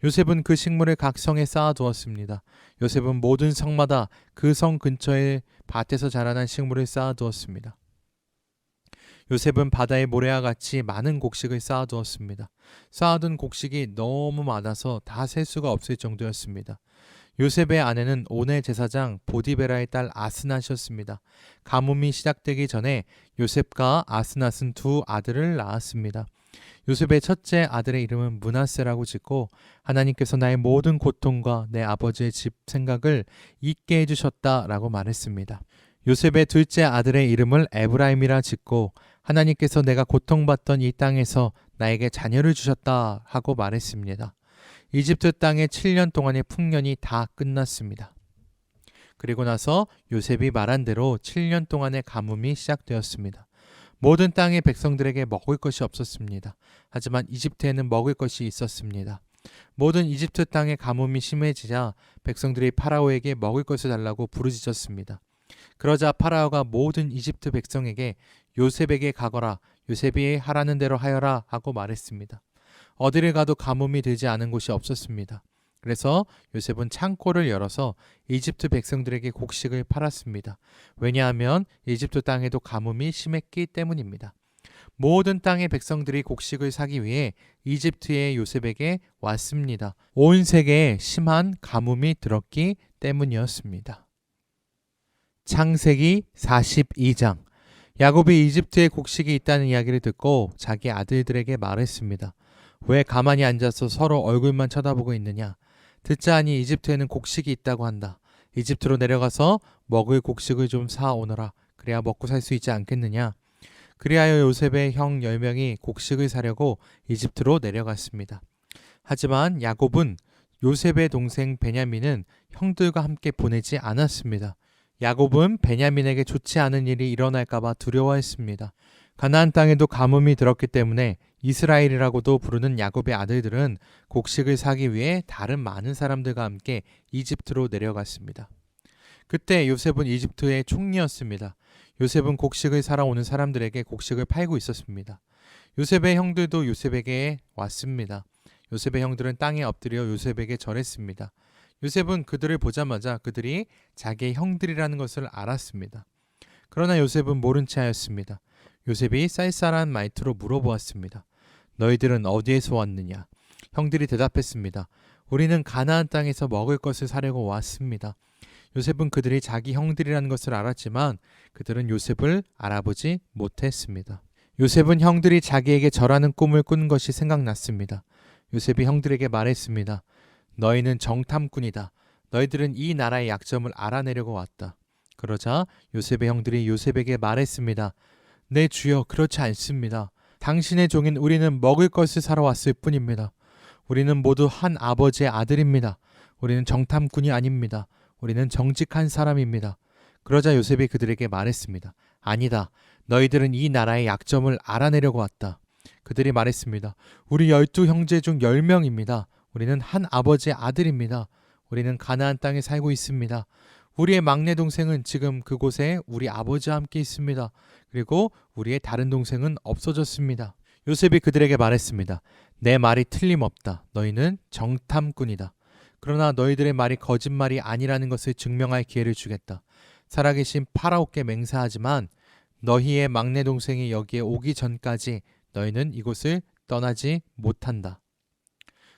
요셉은 그 식물을 각 성에 쌓아두었습니다. 요셉은 모든 성마다 그 성 근처의 밭에서 자라난 식물을 쌓아두었습니다. 요셉은 바다의 모래와 같이 많은 곡식을 쌓아두었습니다. 쌓아둔 곡식이 너무 많아서 다 셀 수가 없을 정도였습니다. 요셉의 아내는 온의 제사장 보디베라의 딸 아스낫이었습니다. 가뭄이 시작되기 전에 요셉과 아스낫은 두 아들을 낳았습니다. 요셉의 첫째 아들의 이름은 므낫세라고 짓고 하나님께서 나의 모든 고통과 내 아버지의 집 생각을 잊게 해주셨다라고 말했습니다. 요셉의 둘째 아들의 이름을 에브라임이라 짓고 하나님께서 내가 고통받던 이 땅에서 나에게 자녀를 주셨다 하고 말했습니다. 이집트 땅의 7년 동안의 풍년이 다 끝났습니다. 그리고 나서 요셉이 말한 대로 7년 동안의 가뭄이 시작되었습니다. 모든 땅의 백성들에게 먹을 것이 없었습니다. 하지만 이집트에는 먹을 것이 있었습니다. 모든 이집트 땅의 가뭄이 심해지자 백성들이 파라오에게 먹을 것을 달라고 부르짖었습니다. 그러자 파라오가 모든 이집트 백성에게 요셉에게 가거라, 요셉이 하라는 대로 하여라 하고 말했습니다. 어디를 가도 가뭄이 들지 않은 곳이 없었습니다. 그래서 요셉은 창고를 열어서 이집트 백성들에게 곡식을 팔았습니다. 왜냐하면 이집트 땅에도 가뭄이 심했기 때문입니다. 모든 땅의 백성들이 곡식을 사기 위해 이집트의 요셉에게 왔습니다. 온 세계에 심한 가뭄이 들었기 때문이었습니다. 창세기 42장. 야곱이 이집트에 곡식이 있다는 이야기를 듣고 자기 아들들에게 말했습니다. 왜 가만히 앉아서 서로 얼굴만 쳐다보고 있느냐? 듣자 하니 이집트에는 곡식이 있다고 한다. 이집트로 내려가서 먹을 곡식을 좀 사오너라. 그래야 먹고 살 수 있지 않겠느냐? 그리하여 요셉의 형 10명이 곡식을 사려고 이집트로 내려갔습니다. 하지만 야곱은 요셉의 동생 베냐민은 형들과 함께 보내지 않았습니다. 야곱은 베냐민에게 좋지 않은 일이 일어날까봐 두려워했습니다. 가나안 땅에도 가뭄이 들었기 때문에 이스라엘이라고도 부르는 야곱의 아들들은 곡식을 사기 위해 다른 많은 사람들과 함께 이집트로 내려갔습니다. 그때 요셉은 이집트의 총리였습니다. 요셉은 곡식을 사러 오는 사람들에게 곡식을 팔고 있었습니다. 요셉의 형들도 요셉에게 왔습니다. 요셉의 형들은 땅에 엎드려 요셉에게 절했습니다. 요셉은 그들을 보자마자 그들이 자기의 형들이라는 것을 알았습니다. 그러나 요셉은 모른 채 하였습니다. 요셉이 쌀쌀한 말투로 물어보았습니다. 너희들은 어디에서 왔느냐? 형들이 대답했습니다. 우리는 가나안 땅에서 먹을 것을 사려고 왔습니다. 요셉은 그들이 자기 형들이라는 것을 알았지만 그들은 요셉을 알아보지 못했습니다. 요셉은 형들이 자기에게 절하는 꿈을 꾼 것이 생각났습니다. 요셉이 형들에게 말했습니다. 너희는 정탐꾼이다. 너희들은 이 나라의 약점을 알아내려고 왔다. 그러자 요셉의 형들이 요셉에게 말했습니다. 네 주여, 그렇지 않습니다. 당신의 종인 우리는 먹을 것을 사러 왔을 뿐입니다. 우리는 모두 한 아버지의 아들입니다. 우리는 정탐꾼이 아닙니다. 우리는 정직한 사람입니다. 그러자 요셉이 그들에게 말했습니다. 아니다. 너희들은 이 나라의 약점을 알아내려고 왔다. 그들이 말했습니다. 우리 12형제 중 10명입니다. 우리는 한 아버지의 아들입니다. 우리는 가나안 땅에 살고 있습니다. 우리의 막내 동생은 지금 그곳에 우리 아버지와 함께 있습니다. 그리고 우리의 다른 동생은 없어졌습니다. 요셉이 그들에게 말했습니다. 내 말이 틀림없다. 너희는 정탐꾼이다. 그러나 너희들의 말이 거짓말이 아니라는 것을 증명할 기회를 주겠다. 살아계신 파라오께 맹세하지만 너희의 막내 동생이 여기에 오기 전까지 너희는 이곳을 떠나지 못한다.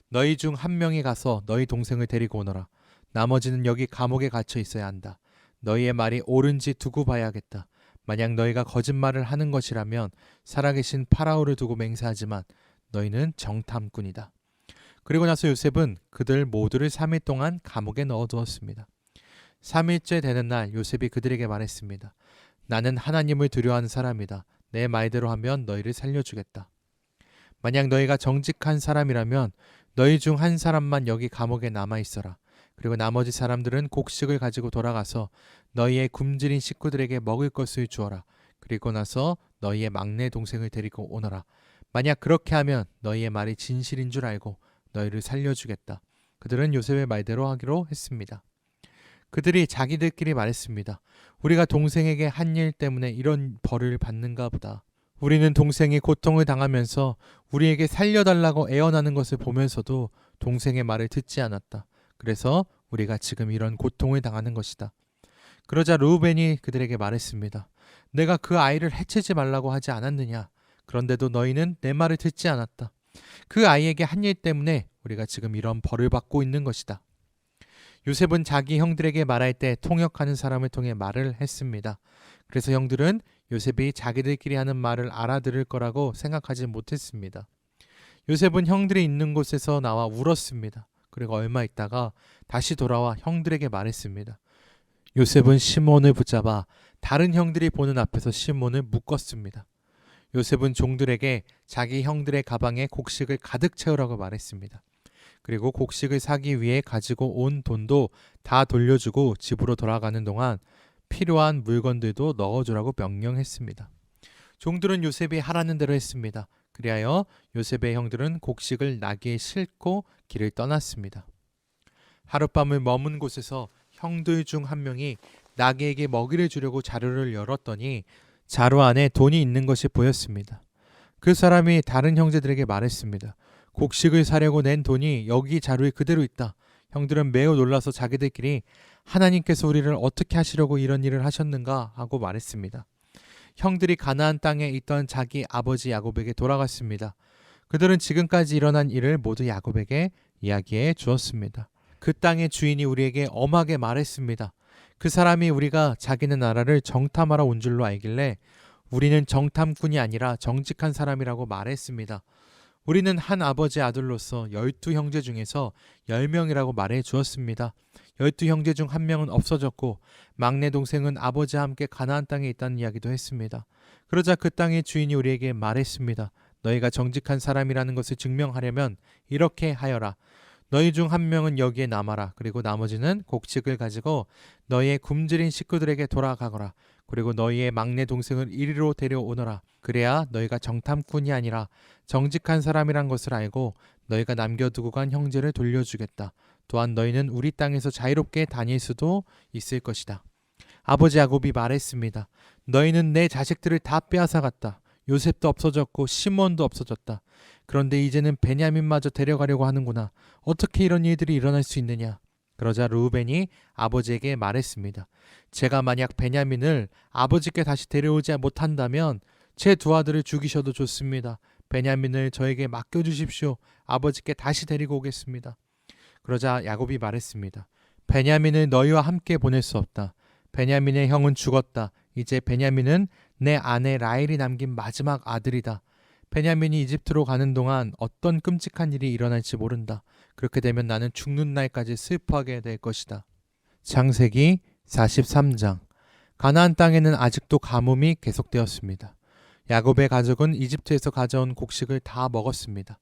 너희 중 한 명이 가서 너희 동생을 데리고 오너라. 나머지는 여기 감옥에 갇혀 있어야 한다. 너희의 말이 옳은지 두고 봐야겠다. 만약 너희가 거짓말을 하는 것이라면 살아계신 파라오를 두고 맹세하지만 너희는 정탐꾼이다. 그리고 나서 요셉은 그들 모두를 3일 동안 감옥에 넣어두었습니다. 3일째 되는 날 요셉이 그들에게 말했습니다. 나는 하나님을 두려워하는 사람이다. 내 말대로 하면 너희를 살려주겠다. 만약 너희가 정직한 사람이라면 너희 중 한 사람만 여기 감옥에 남아있어라. 그리고 나머지 사람들은 곡식을 가지고 돌아가서 너희의 굶주린 식구들에게 먹을 것을 주어라. 그리고 나서 너희의 막내 동생을 데리고 오너라. 만약 그렇게 하면 너희의 말이 진실인 줄 알고 너희를 살려주겠다. 그들은 요셉의 말대로 하기로 했습니다. 그들이 자기들끼리 말했습니다. 우리가 동생에게 한 일 때문에 이런 벌을 받는가 보다. 우리는 동생이 고통을 당하면서 우리에게 살려달라고 애원하는 것을 보면서도 동생의 말을 듣지 않았다. 그래서 우리가 지금 이런 고통을 당하는 것이다. 그러자 르우벤이 그들에게 말했습니다. 내가 그 아이를 해치지 말라고 하지 않았느냐? 그런데도 너희는 내 말을 듣지 않았다. 그 아이에게 한 일 때문에 우리가 지금 이런 벌을 받고 있는 것이다. 요셉은 자기 형들에게 말할 때 통역하는 사람을 통해 말을 했습니다. 그래서 형들은 요셉이 자기들끼리 하는 말을 알아들을 거라고 생각하지 못했습니다. 요셉은 형들이 있는 곳에서 나와 울었습니다. 그리고 얼마 있다가 다시 돌아와 형들에게 말했습니다. 요셉은 시몬을 붙잡아 다른 형들이 보는 앞에서 시몬을 묶었습니다. 요셉은 종들에게 자기 형들의 가방에 곡식을 가득 채우라고 말했습니다. 그리고 곡식을 사기 위해 가지고 온 돈도 다 돌려주고 집으로 돌아가는 동안 필요한 물건들도 넣어주라고 명령했습니다. 종들은 요셉이 하라는 대로 했습니다. 그리하여 요셉의 형들은 곡식을 나귀에 싣고 길을 떠났습니다. 하룻밤을 머문 곳에서 형들 중 한 명이 나귀에게 먹이를 주려고 자루를 열었더니 자루 안에 돈이 있는 것이 보였습니다. 그 사람이 다른 형제들에게 말했습니다. 곡식을 사려고 낸 돈이 여기 자루에 그대로 있다. 형들은 매우 놀라서 자기들끼리 하나님께서 우리를 어떻게 하시려고 이런 일을 하셨는가 하고 말했습니다. 형들이 가나안 땅에 있던 자기 아버지 야곱에게 돌아갔습니다. 그들은 지금까지 일어난 일을 모두 야곱에게 이야기해 주었습니다. 그 땅의 주인이 우리에게 엄하게 말했습니다. 그 사람이 우리가 자기네 나라를 정탐하러 온 줄로 알길래 우리는 정탐꾼이 아니라 정직한 사람이라고 말했습니다. 우리는 한 아버지의 아들로서 12형제 중에서 10명이라고 말해 주었습니다. 12형제 중 한 명은 없어졌고 막내 동생은 아버지와 함께 가나안 땅에 있다는 이야기도 했습니다. 그러자 그 땅의 주인이 우리에게 말했습니다. 너희가 정직한 사람이라는 것을 증명하려면 이렇게 하여라. 너희 중 한 명은 여기에 남아라. 그리고 나머지는 곡식을 가지고 너희의 굶주린 식구들에게 돌아가거라. 그리고 너희의 막내 동생을 이리로 데려오너라. 그래야 너희가 정탐꾼이 아니라 정직한 사람이란 것을 알고 너희가 남겨두고 간 형제를 돌려주겠다. 또한 너희는 우리 땅에서 자유롭게 다닐 수도 있을 것이다. 아버지 야곱이 말했습니다. 너희는 내 자식들을 다 빼앗아갔다. 요셉도 없어졌고 시몬도 없어졌다. 그런데 이제는 베냐민마저 데려가려고 하는구나. 어떻게 이런 일들이 일어날 수 있느냐. 그러자 르우벤이 아버지에게 말했습니다. 제가 만약 베냐민을 아버지께 다시 데려오지 못한다면 제 두 아들을 죽이셔도 좋습니다. 베냐민을 저에게 맡겨주십시오. 아버지께 다시 데리고 오겠습니다. 그러자 야곱이 말했습니다. 베냐민을 너희와 함께 보낼 수 없다. 베냐민의 형은 죽었다. 이제 베냐민은 내 아내 라헬이 남긴 마지막 아들이다. 베냐민이 이집트로 가는 동안 어떤 끔찍한 일이 일어날지 모른다. 그렇게 되면 나는 죽는 날까지 슬퍼하게 될 것이다. 창세기 43장. 가나안 땅에는 아직도 가뭄이 계속되었습니다. 야곱의 가족은 이집트에서 가져온 곡식을 다 먹었습니다.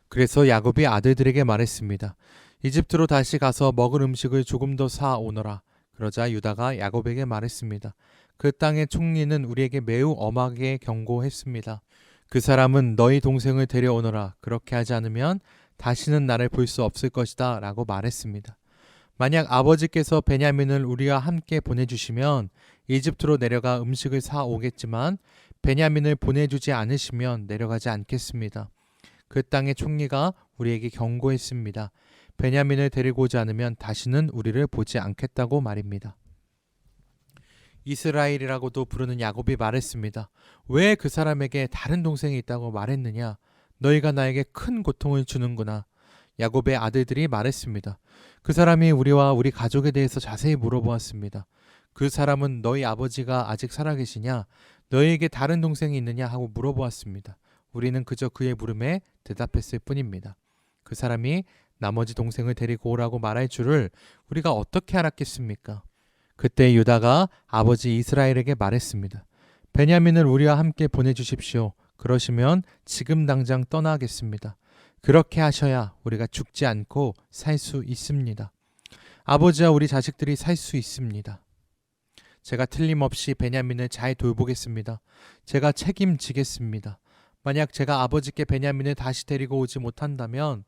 그래서 야곱이 아들들에게 말했습니다. 이집트로 다시 가서 먹을 음식을 조금 더 사 오너라. 그러자 유다가 야곱에게 말했습니다. 그 땅의 총리는 우리에게 매우 엄하게 경고했습니다. 그 사람은 너희 동생을 데려오너라. 그렇게 하지 않으면 다시는 나를 볼 수 없을 것이다 라고 말했습니다. 만약 아버지께서 베냐민을 우리와 함께 보내주시면 이집트로 내려가 음식을 사 오겠지만 베냐민을 보내주지 않으시면 내려가지 않겠습니다. 그 땅의 총리가 우리에게 경고했습니다. 베냐민을 데리고 오지 않으면 다시는 우리를 보지 않겠다고 말입니다. 이스라엘이라고도 부르는 야곱이 말했습니다. 왜 그 사람에게 다른 동생이 있다고 말했느냐? 너희가 나에게 큰 고통을 주는구나. 야곱의 아들들이 말했습니다. 그 사람이 우리와 우리 가족에 대해서 자세히 물어보았습니다. 그 사람은 너희 아버지가 아직 살아계시냐? 너희에게 다른 동생이 있느냐? 하고 물어보았습니다. 우리는 그저 그의 물음에 대답했을 뿐입니다. 그 사람이 나머지 동생을 데리고 오라고 말할 줄을 우리가 어떻게 알았겠습니까? 그때 유다가 아버지 이스라엘에게 말했습니다. 베냐민을 우리와 함께 보내주십시오. 그러시면 지금 당장 떠나겠습니다. 그렇게 하셔야 우리가 죽지 않고 살 수 있습니다. 아버지와 우리 자식들이 살 수 있습니다. 제가 틀림없이 베냐민을 잘 돌보겠습니다. 제가 책임지겠습니다. 만약 제가 아버지께 베냐민을 다시 데리고 오지 못한다면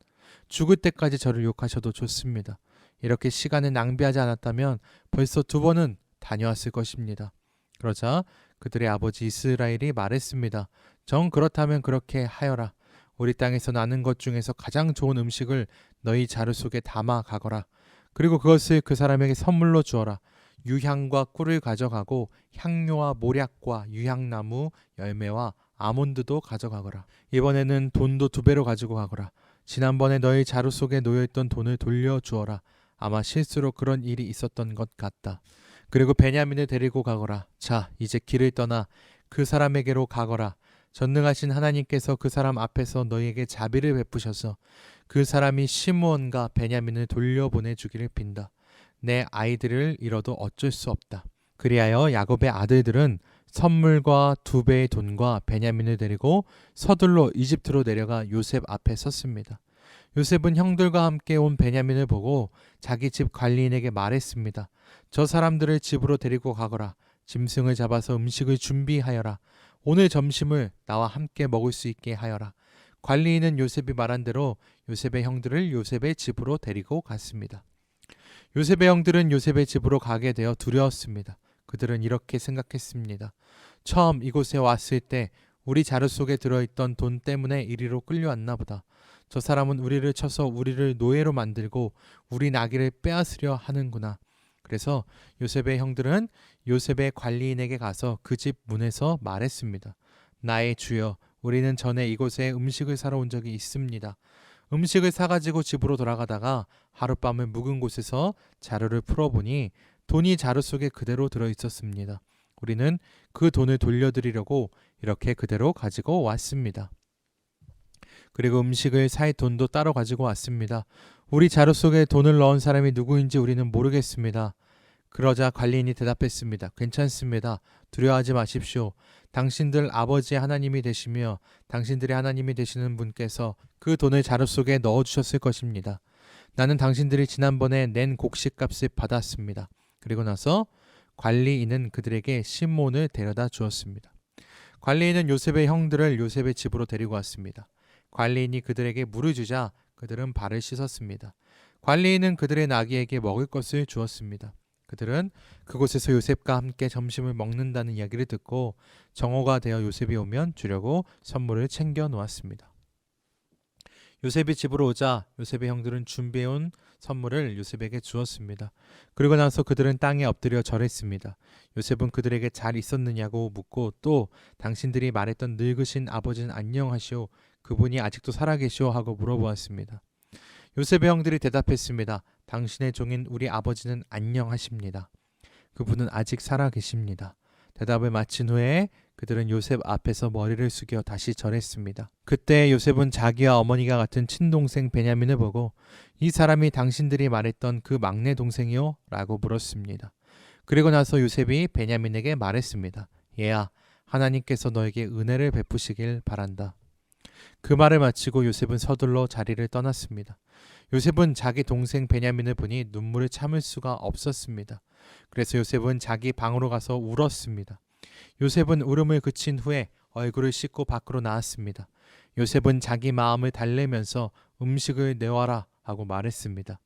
죽을 때까지 저를 욕하셔도 좋습니다. 이렇게 시간을 낭비하지 않았다면 벌써 2번은 다녀왔을 것입니다. 그러자 그들의 아버지 이스라엘이 말했습니다. 정 그렇다면 그렇게 하여라. 우리 땅에서 나는 것 중에서 가장 좋은 음식을 너희 자루 속에 담아 가거라. 그리고 그것을 그 사람에게 선물로 주어라. 유향과 꿀을 가져가고 향료와 모략과 유향나무 열매와 아몬드도 가져가거라. 이번에는 돈도 2배로 가지고 가거라. 지난번에 너희 자루 속에 놓여있던 돈을 돌려주어라. 아마 실수로 그런 일이 있었던 것 같다. 그리고 베냐민을 데리고 가거라. 자, 이제 길을 떠나 그 사람에게로 가거라. 전능하신 하나님께서 그 사람 앞에서 너희에게 자비를 베푸셔서 그 사람이 시므온과 베냐민을 돌려보내주기를 빈다. 내 아이들을 잃어도 어쩔 수 없다. 그리하여 야곱의 아들들은 선물과 2배의 돈과 베냐민을 데리고 서둘러 이집트로 내려가 요셉 앞에 섰습니다. 요셉은 형들과 함께 온 베냐민을 보고 자기 집 관리인에게 말했습니다. 저 사람들을 집으로 데리고 가거라. 짐승을 잡아서 음식을 준비하여라. 오늘 점심을 나와 함께 먹을 수 있게 하여라. 관리인은 요셉이 말한 대로 요셉의 형들을 요셉의 집으로 데리고 갔습니다. 요셉의 형들은 요셉의 집으로 가게 되어 두려웠습니다. 그들은 이렇게 생각했습니다. 처음 이곳에 왔을 때 우리 자루 속에 들어있던 돈 때문에 이리로 끌려왔나 보다. 저 사람은 우리를 쳐서 우리를 노예로 만들고 우리 나귀를 빼앗으려 하는구나. 그래서 요셉의 형들은 요셉의 관리인에게 가서 그 집 문에서 말했습니다. 나의 주여, 우리는 전에 이곳에 음식을 사러 온 적이 있습니다. 음식을 사가지고 집으로 돌아가다가 하룻밤을 묵은 곳에서 자루를 풀어보니 돈이 자루 속에 그대로 들어있었습니다. 우리는 그 돈을 돌려드리려고 이렇게 그대로 가지고 왔습니다. 그리고 음식을 살 돈도 따로 가지고 왔습니다. 우리 자루 속에 돈을 넣은 사람이 누구인지 우리는 모르겠습니다. 그러자 관리인이 대답했습니다. 괜찮습니다. 두려워하지 마십시오. 당신들 아버지의 하나님이 되시며 당신들의 하나님이 되시는 분께서 그 돈을 자루 속에 넣어주셨을 것입니다. 나는 당신들이 지난번에 낸 곡식값을 받았습니다. 그리고 나서 관리인은 그들에게 시몬을 데려다 주었습니다. 관리인은 요셉의 형들을 요셉의 집으로 데리고 왔습니다. 관리인이 그들에게 물을 주자 그들은 발을 씻었습니다. 관리인은 그들의 나귀에게 먹을 것을 주었습니다. 그들은 그곳에서 요셉과 함께 점심을 먹는다는 이야기를 듣고 정오가 되어 요셉이 오면 주려고 선물을 챙겨 놓았습니다. 요셉이 집으로 오자 요셉의 형들은 준비해온 선물을 요셉에게 주었습니다. 그리고 나서 그들은 땅에 엎드려 절했습니다. 요셉은 그들에게 잘 있었느냐고 묻고 또 당신들이 말했던 늙으신 아버지는 안녕하시오. 그분이 아직도 살아계시오 하고 물어보았습니다. 요셉의 형들이 대답했습니다. 당신의 종인 우리 아버지는 안녕하십니다. 그분은 아직 살아계십니다. 대답을 마친 후에 그들은 요셉 앞에서 머리를 숙여 다시 절했습니다. 그때 요셉은 자기와 어머니가 같은 친동생 베냐민을 보고 이 사람이 당신들이 말했던 그 막내 동생이요? 라고 물었습니다. 그리고 나서 요셉이 베냐민에게 말했습니다. 얘야, 하나님께서 너에게 은혜를 베푸시길 바란다. 그 말을 마치고 요셉은 서둘러 자리를 떠났습니다. 요셉은 자기 동생 베냐민을 보니 눈물을 참을 수가 없었습니다. 그래서 요셉은 자기 방으로 가서 울었습니다. 요셉은 울음을 그친 후에 얼굴을 씻고 밖으로 나왔습니다. 요셉은 자기 마음을 달래면서 음식을 내와라 하고 말했습니다.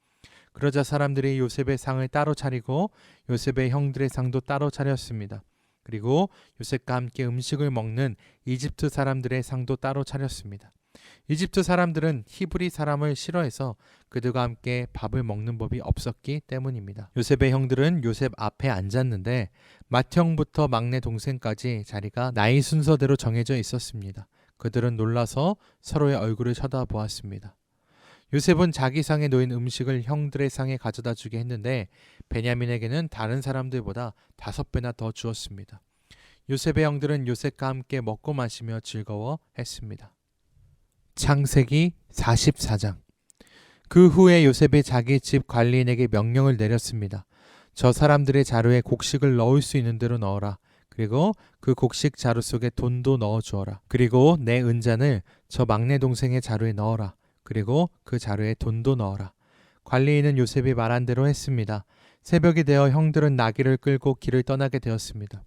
그러자 사람들이 요셉의 상을 따로 차리고 요셉의 형들의 상도 따로 차렸습니다. 그리고 요셉과 함께 음식을 먹는 이집트 사람들의 상도 따로 차렸습니다. 이집트 사람들은 히브리 사람을 싫어해서 그들과 함께 밥을 먹는 법이 없었기 때문입니다. 요셉의 형들은 요셉 앞에 앉았는데 맏형부터 막내 동생까지 자리가 나이 순서대로 정해져 있었습니다. 그들은 놀라서 서로의 얼굴을 쳐다보았습니다. 요셉은 자기 상에 놓인 음식을 형들의 상에 가져다 주게 했는데 베냐민에게는 다른 사람들보다 5배나 더 주었습니다. 요셉의 형들은 요셉과 함께 먹고 마시며 즐거워했습니다. 창세기 44장. 그 후에 요셉이 자기 집 관리인에게 명령을 내렸습니다. 저 사람들의 자루에 곡식을 넣을 수 있는 대로 넣어라. 그리고 그 곡식 자루 속에 돈도 넣어 주어라. 그리고 내 은잔을 저 막내 동생의 자루에 넣어라. 그리고 그 자루에 돈도 넣어라. 관리인은 요셉이 말한 대로 했습니다. 새벽이 되어 형들은 나귀를 끌고 길을 떠나게 되었습니다.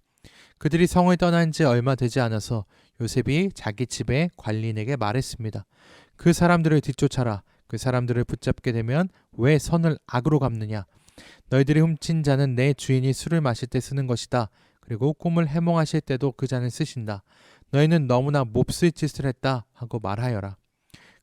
그들이 성을 떠난 지 얼마 되지 않아서 요셉이 자기 집의 관리인에게 말했습니다. 그 사람들을 뒤쫓아라. 그 사람들을 붙잡게 되면 왜 선을 악으로 갚느냐. 너희들이 훔친 잔은 내 주인이 술을 마실 때 쓰는 것이다. 그리고 꿈을 해몽하실 때도 그 잔을 쓰신다. 너희는 너무나 몹쓸 짓을 했다 하고 말하여라.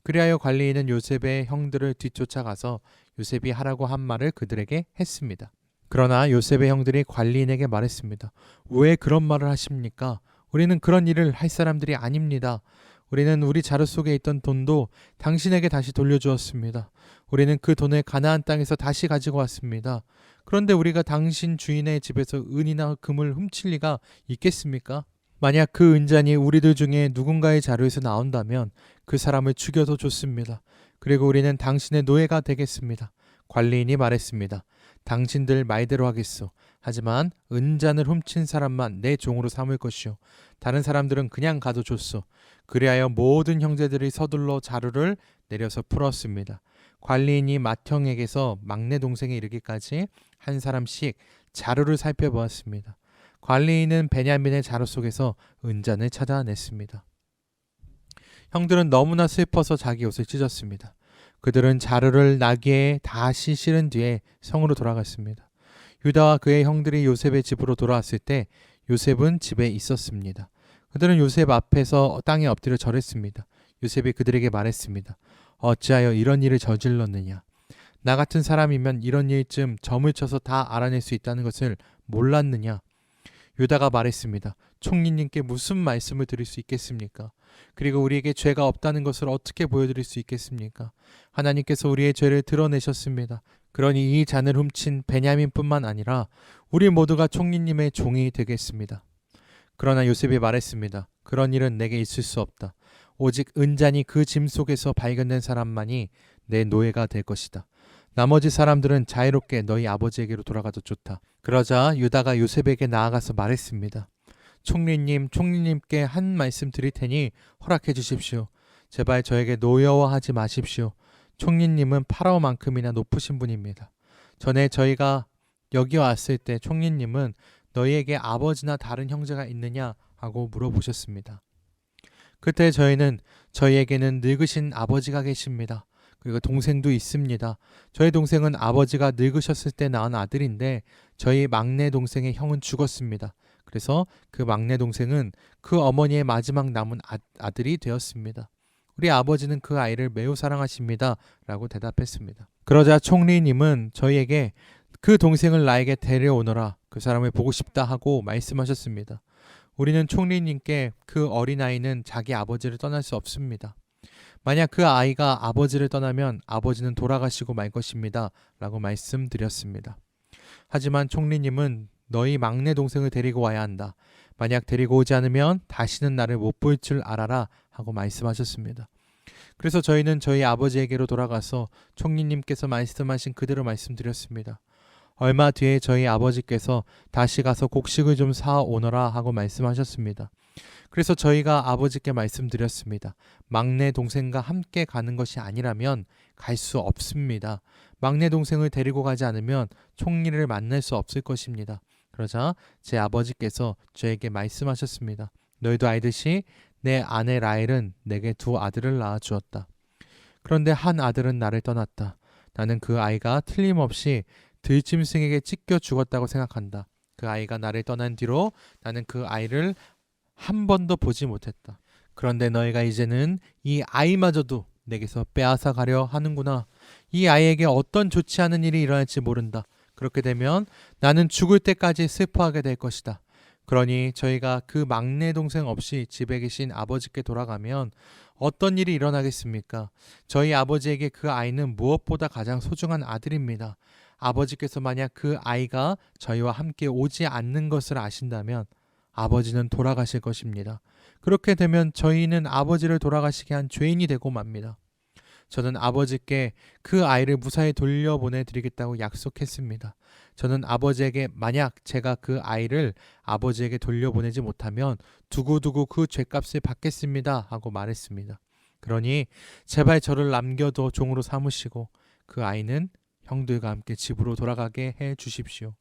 그리하여 관리인은 요셉의 형들을 뒤쫓아가서 요셉이 하라고 한 말을 그들에게 했습니다. 그러나 요셉의 형들이 관리인에게 말했습니다. 왜 그런 말을 하십니까? 우리는 그런 일을 할 사람들이 아닙니다. 우리는 우리 자루 속에 있던 돈도 당신에게 다시 돌려주었습니다. 우리는 그 돈을 가나안 땅에서 다시 가지고 왔습니다. 그런데 우리가 당신 주인의 집에서 은이나 금을 훔칠 리가 있겠습니까? 만약 그 은잔이 우리들 중에 누군가의 자루에서 나온다면 그 사람을 죽여도 좋습니다. 그리고 우리는 당신의 노예가 되겠습니다. 관리인이 말했습니다. 당신들 말대로 하겠소. 하지만 은잔을 훔친 사람만 내 종으로 삼을 것이요. 다른 사람들은 그냥 가도 좋소. 그리하여 모든 형제들이 서둘러 자루를 내려서 풀었습니다. 관리인이 맏형에게서 막내 동생에 이르기까지 한 사람씩 자루를 살펴보았습니다. 관리인은 베냐민의 자루 속에서 은잔을 찾아냈습니다. 형들은 너무나 슬퍼서 자기 옷을 찢었습니다. 그들은 자루를 나귀에 다시 실은 뒤에 성으로 돌아갔습니다. 유다와 그의 형들이 요셉의 집으로 돌아왔을 때 요셉은 집에 있었습니다. 그들은 요셉 앞에서 땅에 엎드려 절했습니다. 요셉이 그들에게 말했습니다. 어찌하여 이런 일을 저질렀느냐? 나 같은 사람이면 이런 일쯤 점을 쳐서 다 알아낼 수 있다는 것을 몰랐느냐? 유다가 말했습니다. 총리님께 무슨 말씀을 드릴 수 있겠습니까? 그리고 우리에게 죄가 없다는 것을 어떻게 보여드릴 수 있겠습니까? 하나님께서 우리의 죄를 드러내셨습니다. 그러니 이 잔을 훔친 베냐민뿐만 아니라 우리 모두가 총리님의 종이 되겠습니다. 그러나 요셉이 말했습니다. 그런 일은 내게 있을 수 없다. 오직 은잔이 그 짐 속에서 발견된 사람만이 내 노예가 될 것이다. 나머지 사람들은 자유롭게 너희 아버지에게로 돌아가도 좋다. 그러자 유다가 요셉에게 나아가서 말했습니다. 총리님께 한 말씀 드릴 테니 허락해 주십시오. 제발 저에게 노여워하지 마십시오. 총리님은 파라오만큼이나 높으신 분입니다. 전에 저희가 여기 왔을 때 총리님은 너희에게 아버지나 다른 형제가 있느냐 하고 물어보셨습니다. 그때 저희에게는 늙으신 아버지가 계십니다. 그리고 동생도 있습니다. 저희 동생은 아버지가 늙으셨을 때 낳은 아들인데 저희 막내 동생의 형은 죽었습니다. 그래서 그 막내 동생은 그 어머니의 마지막 남은 아들이 되었습니다. 우리 아버지는 그 아이를 매우 사랑하십니다. 라고 대답했습니다. 그러자 총리님은 저희에게 그 동생을 나에게 데려오너라. 그 사람을 보고 싶다 하고 말씀하셨습니다. 우리는 총리님께 그 어린아이는 자기 아버지를 떠날 수 없습니다. 만약 그 아이가 아버지를 떠나면 아버지는 돌아가시고 말 것입니다. 라고 말씀드렸습니다. 하지만 총리님은 너희 막내 동생을 데리고 와야 한다. 만약 데리고 오지 않으면 다시는 나를 못 볼 줄 알아라. 하고 말씀하셨습니다. 그래서 저희는 저희 아버지에게로 돌아가서 총리님께서 말씀하신 그대로 말씀드렸습니다. 얼마 뒤에 저희 아버지께서 다시 가서 곡식을 좀 사오너라 하고 말씀하셨습니다. 그래서 저희가 아버지께 말씀드렸습니다. 막내 동생과 함께 가는 것이 아니라면 갈 수 없습니다. 막내 동생을 데리고 가지 않으면 총리를 만날 수 없을 것입니다. 그러자 제 아버지께서 저에게 말씀하셨습니다. 너희도 알듯이 내 아내 라헬은 내게 두 아들을 낳아 주었다. 그런데 한 아들은 나를 떠났다. 나는 그 아이가 틀림없이 들짐승에게 찢겨 죽었다고 생각한다. 그 아이가 나를 떠난 뒤로 나는 그 아이를 한 번도 보지 못했다. 그런데 너희가 이제는 이 아이마저도 내게서 빼앗아 가려 하는구나. 이 아이에게 어떤 좋지 않은 일이 일어날지 모른다. 그렇게 되면 나는 죽을 때까지 슬퍼하게 될 것이다. 그러니 저희가 그 막내 동생 없이 집에 계신 아버지께 돌아가면 어떤 일이 일어나겠습니까? 저희 아버지에게 그 아이는 무엇보다 가장 소중한 아들입니다. 아버지께서 만약 그 아이가 저희와 함께 오지 않는 것을 아신다면 아버지는 돌아가실 것입니다. 그렇게 되면 저희는 아버지를 돌아가시게 한 죄인이 되고 맙니다. 저는 아버지께 그 아이를 무사히 돌려보내드리겠다고 약속했습니다. 저는 아버지에게 만약 제가 그 아이를 아버지에게 돌려보내지 못하면 두고두고 그 죄값을 받겠습니다 하고 말했습니다. 그러니 제발 저를 남겨둬 종으로 삼으시고 그 아이는 형들과 함께 집으로 돌아가게 해 주십시오.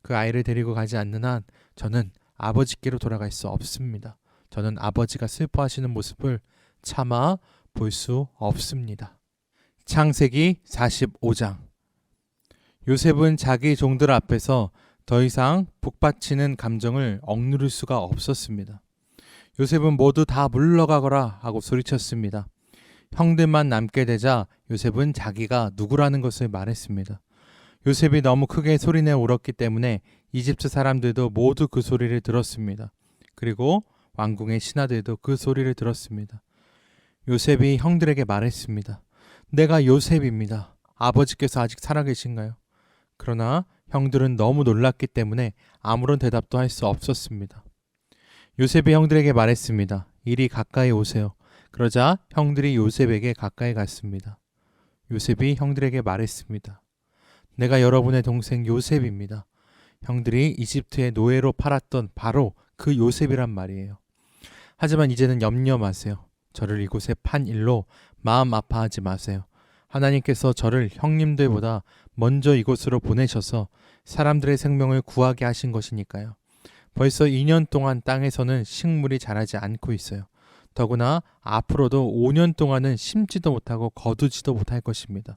그 아이를 데리고 가지 않는 한 저는 아버지께로 돌아갈 수 없습니다. 저는 아버지가 슬퍼하시는 모습을 차마 볼 수 없습니다. 창세기 45장. 요셉은 자기 종들 앞에서 더 이상 북받치는 감정을 억누를 수가 없었습니다. 요셉은 모두 다 물러가거라 하고 소리쳤습니다. 형들만 남게 되자 요셉은 자기가 누구라는 것을 말했습니다. 요셉이 너무 크게 소리내어 울었기 때문에 이집트 사람들도 모두 그 소리를 들었습니다. 그리고 왕궁의 신하들도 그 소리를 들었습니다. 요셉이 형들에게 말했습니다. 내가 요셉입니다. 아버지께서 아직 살아계신가요? 그러나 형들은 너무 놀랐기 때문에 아무런 대답도 할 수 없었습니다. 요셉이 형들에게 말했습니다. 이리 가까이 오세요. 그러자 형들이 요셉에게 가까이 갔습니다. 요셉이 형들에게 말했습니다. 내가 여러분의 동생 요셉입니다. 형들이 이집트의 노예로 팔았던 바로 그 요셉이란 말이에요. 하지만 이제는 염려 마세요. 저를 이곳에 판 일로 마음 아파하지 마세요. 하나님께서 저를 형님들보다 먼저 이곳으로 보내셔서 사람들의 생명을 구하게 하신 것이니까요. 벌써 2년 동안 땅에서는 식물이 자라지 않고 있어요. 더구나 앞으로도 5년 동안은 심지도 못하고 거두지도 못할 것입니다.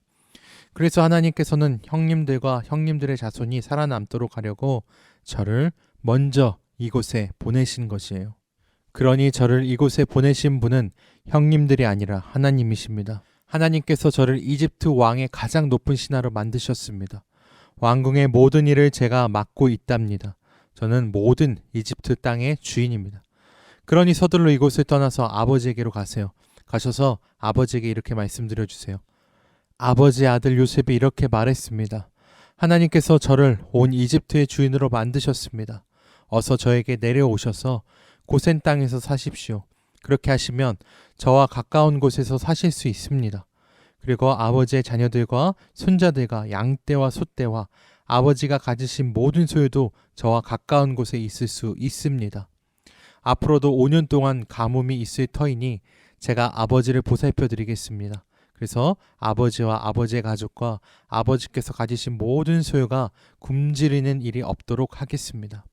그래서 하나님께서는 형님들과 형님들의 자손이 살아남도록 하려고 저를 먼저 이곳에 보내신 것이에요. 그러니 저를 이곳에 보내신 분은 형님들이 아니라 하나님이십니다. 하나님께서 저를 이집트 왕의 가장 높은 신하로 만드셨습니다. 왕궁의 모든 일을 제가 맡고 있답니다. 저는 모든 이집트 땅의 주인입니다. 그러니 서둘러 이곳을 떠나서 아버지에게로 가세요. 가셔서 아버지에게 이렇게 말씀드려 주세요. 아버지의 아들 요셉이 이렇게 말했습니다. 하나님께서 저를 온 이집트의 주인으로 만드셨습니다. 어서 저에게 내려오셔서 고센 땅에서 사십시오. 그렇게 하시면 저와 가까운 곳에서 사실 수 있습니다. 그리고 아버지의 자녀들과 손자들과 양떼와 소떼와 아버지가 가지신 모든 소유도 저와 가까운 곳에 있을 수 있습니다. 앞으로도 5년 동안 가뭄이 있을 터이니 제가 아버지를 보살펴 드리겠습니다. 그래서 아버지와 아버지의 가족과 아버지께서 가지신 모든 소유가 굶주리는 일이 없도록 하겠습니다.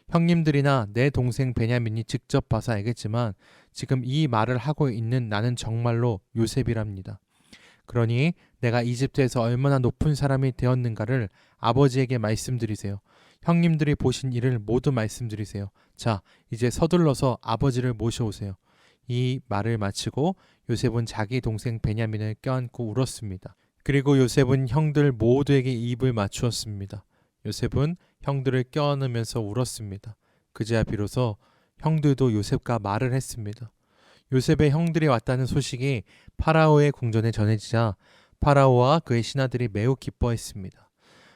형님들이나 내 동생 베냐민이 직접 봐서 알겠지만 지금 이 말을 하고 있는 나는 정말로 요셉이랍니다. 그러니 내가 이집트에서 얼마나 높은 사람이 되었는가를 아버지에게 말씀드리세요. 형님들이 보신 일을 모두 말씀드리세요. 자, 이제 서둘러서 아버지를 모셔오세요. 이 말을 마치고 요셉은 자기 동생 베냐민을 껴안고 울었습니다. 그리고 요셉은 형들 모두에게 입을 맞추었습니다. 요셉은 형들을 껴안으면서 울었습니다. 그제야 비로소 형들도 요셉과 말을 했습니다. 요셉의 형들이 왔다는 소식이 파라오의 궁전에 전해지자 파라오와 그의 신하들이 매우 기뻐했습니다.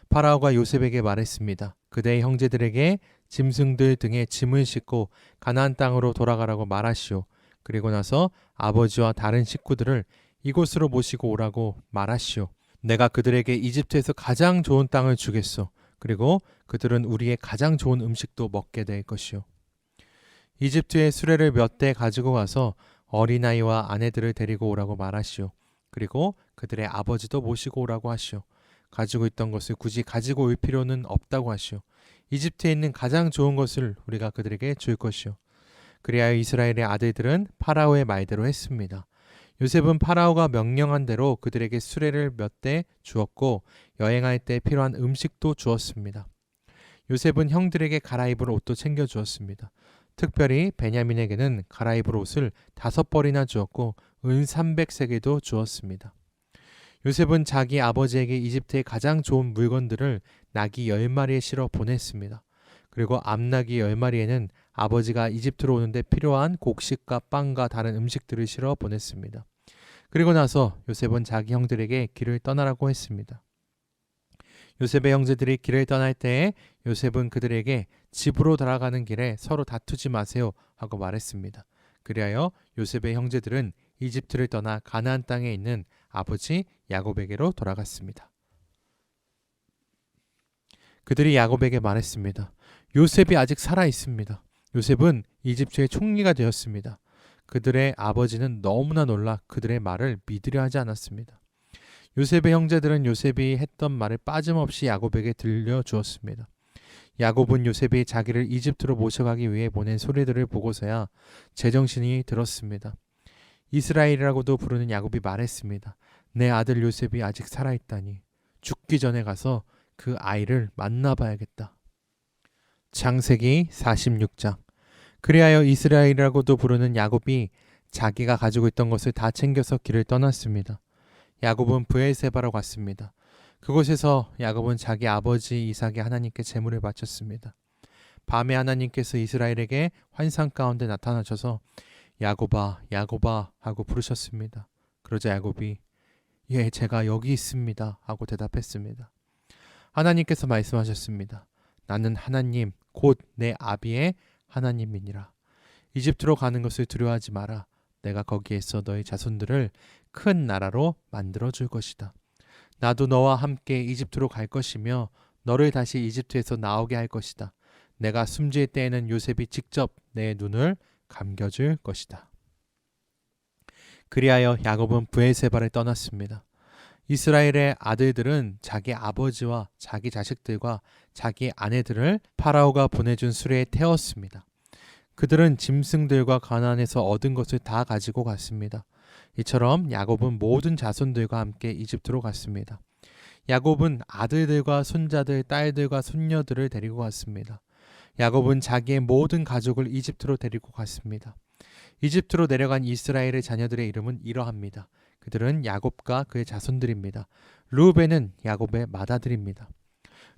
파라오가 요셉에게 말했습니다. 그대의 형제들에게 짐승들 등의 짐을 싣고 가나안 땅으로 돌아가라고 말하시오. 그리고 나서 아버지와 다른 식구들을 이곳으로 모시고 오라고 말하시오. 내가 그들에게 이집트에서 가장 좋은 땅을 주겠소. 그리고 그들은 우리의 가장 좋은 음식도 먹게 될 것이오. 이집트의 수레를 몇 대 가지고 가서 어린아이와 아내들을 데리고 오라고 말하시오. 그리고 그들의 아버지도 모시고 오라고 하시오. 가지고 있던 것을 굳이 가지고 올 필요는 없다고 하시오. 이집트에 있는 가장 좋은 것을 우리가 그들에게 줄 것이오. 그리하여 이스라엘의 아들들은 파라오의 말대로 했습니다. 요셉은 파라오가 명령한 대로 그들에게 수레를 몇 대 주었고 여행할 때 필요한 음식도 주었습니다. 요셉은 형들에게 갈아입을 옷도 챙겨 주었습니다. 특별히 베냐민에게는 갈아입을 옷을 5벌이나 주었고 은 300세겔도 주었습니다. 요셉은 자기 아버지에게 이집트의 가장 좋은 물건들을 나귀 10마리에 실어 보냈습니다. 그리고 암나귀 10마리에는 아버지가 이집트로 오는데 필요한 곡식과 빵과 다른 음식들을 실어 보냈습니다. 그리고 나서 요셉은 자기 형들에게 길을 떠나라고 했습니다. 요셉의 형제들이 길을 떠날 때에 요셉은 그들에게 집으로 돌아가는 길에 서로 다투지 마세요 하고 말했습니다. 그리하여 요셉의 형제들은 이집트를 떠나 가나안 땅에 있는 아버지 야곱에게로 돌아갔습니다. 그들이 야곱에게 말했습니다. 요셉이 아직 살아 있습니다. 요셉은 이집트의 총리가 되었습니다. 그들의 아버지는 너무나 놀라 그들의 말을 믿으려 하지 않았습니다. 요셉의 형제들은 요셉이 했던 말을 빠짐없이 야곱에게 들려주었습니다. 야곱은 요셉이 자기를 이집트로 모셔가기 위해 보낸 소리들을 보고서야 제정신이 들었습니다. 이스라엘이라고도 부르는 야곱이 말했습니다. 내 아들 요셉이 아직 살아있다니 죽기 전에 가서 그 아이를 만나봐야겠다. 창세기 46장. 그리하여 이스라엘이라고도 부르는 야곱이 자기가 가지고 있던 것을 다 챙겨서 길을 떠났습니다. 야곱은 브엘세바로 갔습니다. 그곳에서 야곱은 자기 아버지 이삭의 하나님께 제물을 바쳤습니다. 밤에 하나님께서 이스라엘에게 환상 가운데 나타나셔서 야곱아 야곱아 하고 부르셨습니다. 그러자 야곱이 예 제가 여기 있습니다 하고 대답했습니다. 하나님께서 말씀하셨습니다. 나는 하나님 곧 내 아비의 하나님이니라. 이집트로 가는 것을 두려워하지 마라. 내가 거기에서 너희 자손들을 큰 나라로 만들어 줄 것이다. 나도 너와 함께 이집트로 갈 것이며 너를 다시 이집트에서 나오게 할 것이다. 내가 숨질 때에는 요셉이 직접 내 눈을 감겨줄 것이다. 그리하여 야곱은 브엘세바를 떠났습니다. 이스라엘의 아들들은 자기 아버지와 자기 자식들과 자기 아내들을 파라오가 보내준 수레에 태웠습니다. 그들은 짐승들과 가나안에서 얻은 것을 다 가지고 갔습니다. 이처럼 야곱은 모든 자손들과 함께 이집트로 갔습니다. 야곱은 아들들과 손자들, 딸들과 손녀들을 데리고 갔습니다. 야곱은 자기의 모든 가족을 이집트로 데리고 갔습니다. 이집트로 내려간 이스라엘의 자녀들의 이름은 이러합니다. 그들은 야곱과 그의 자손들입니다. 르우벤은 야곱의 맏아들입니다.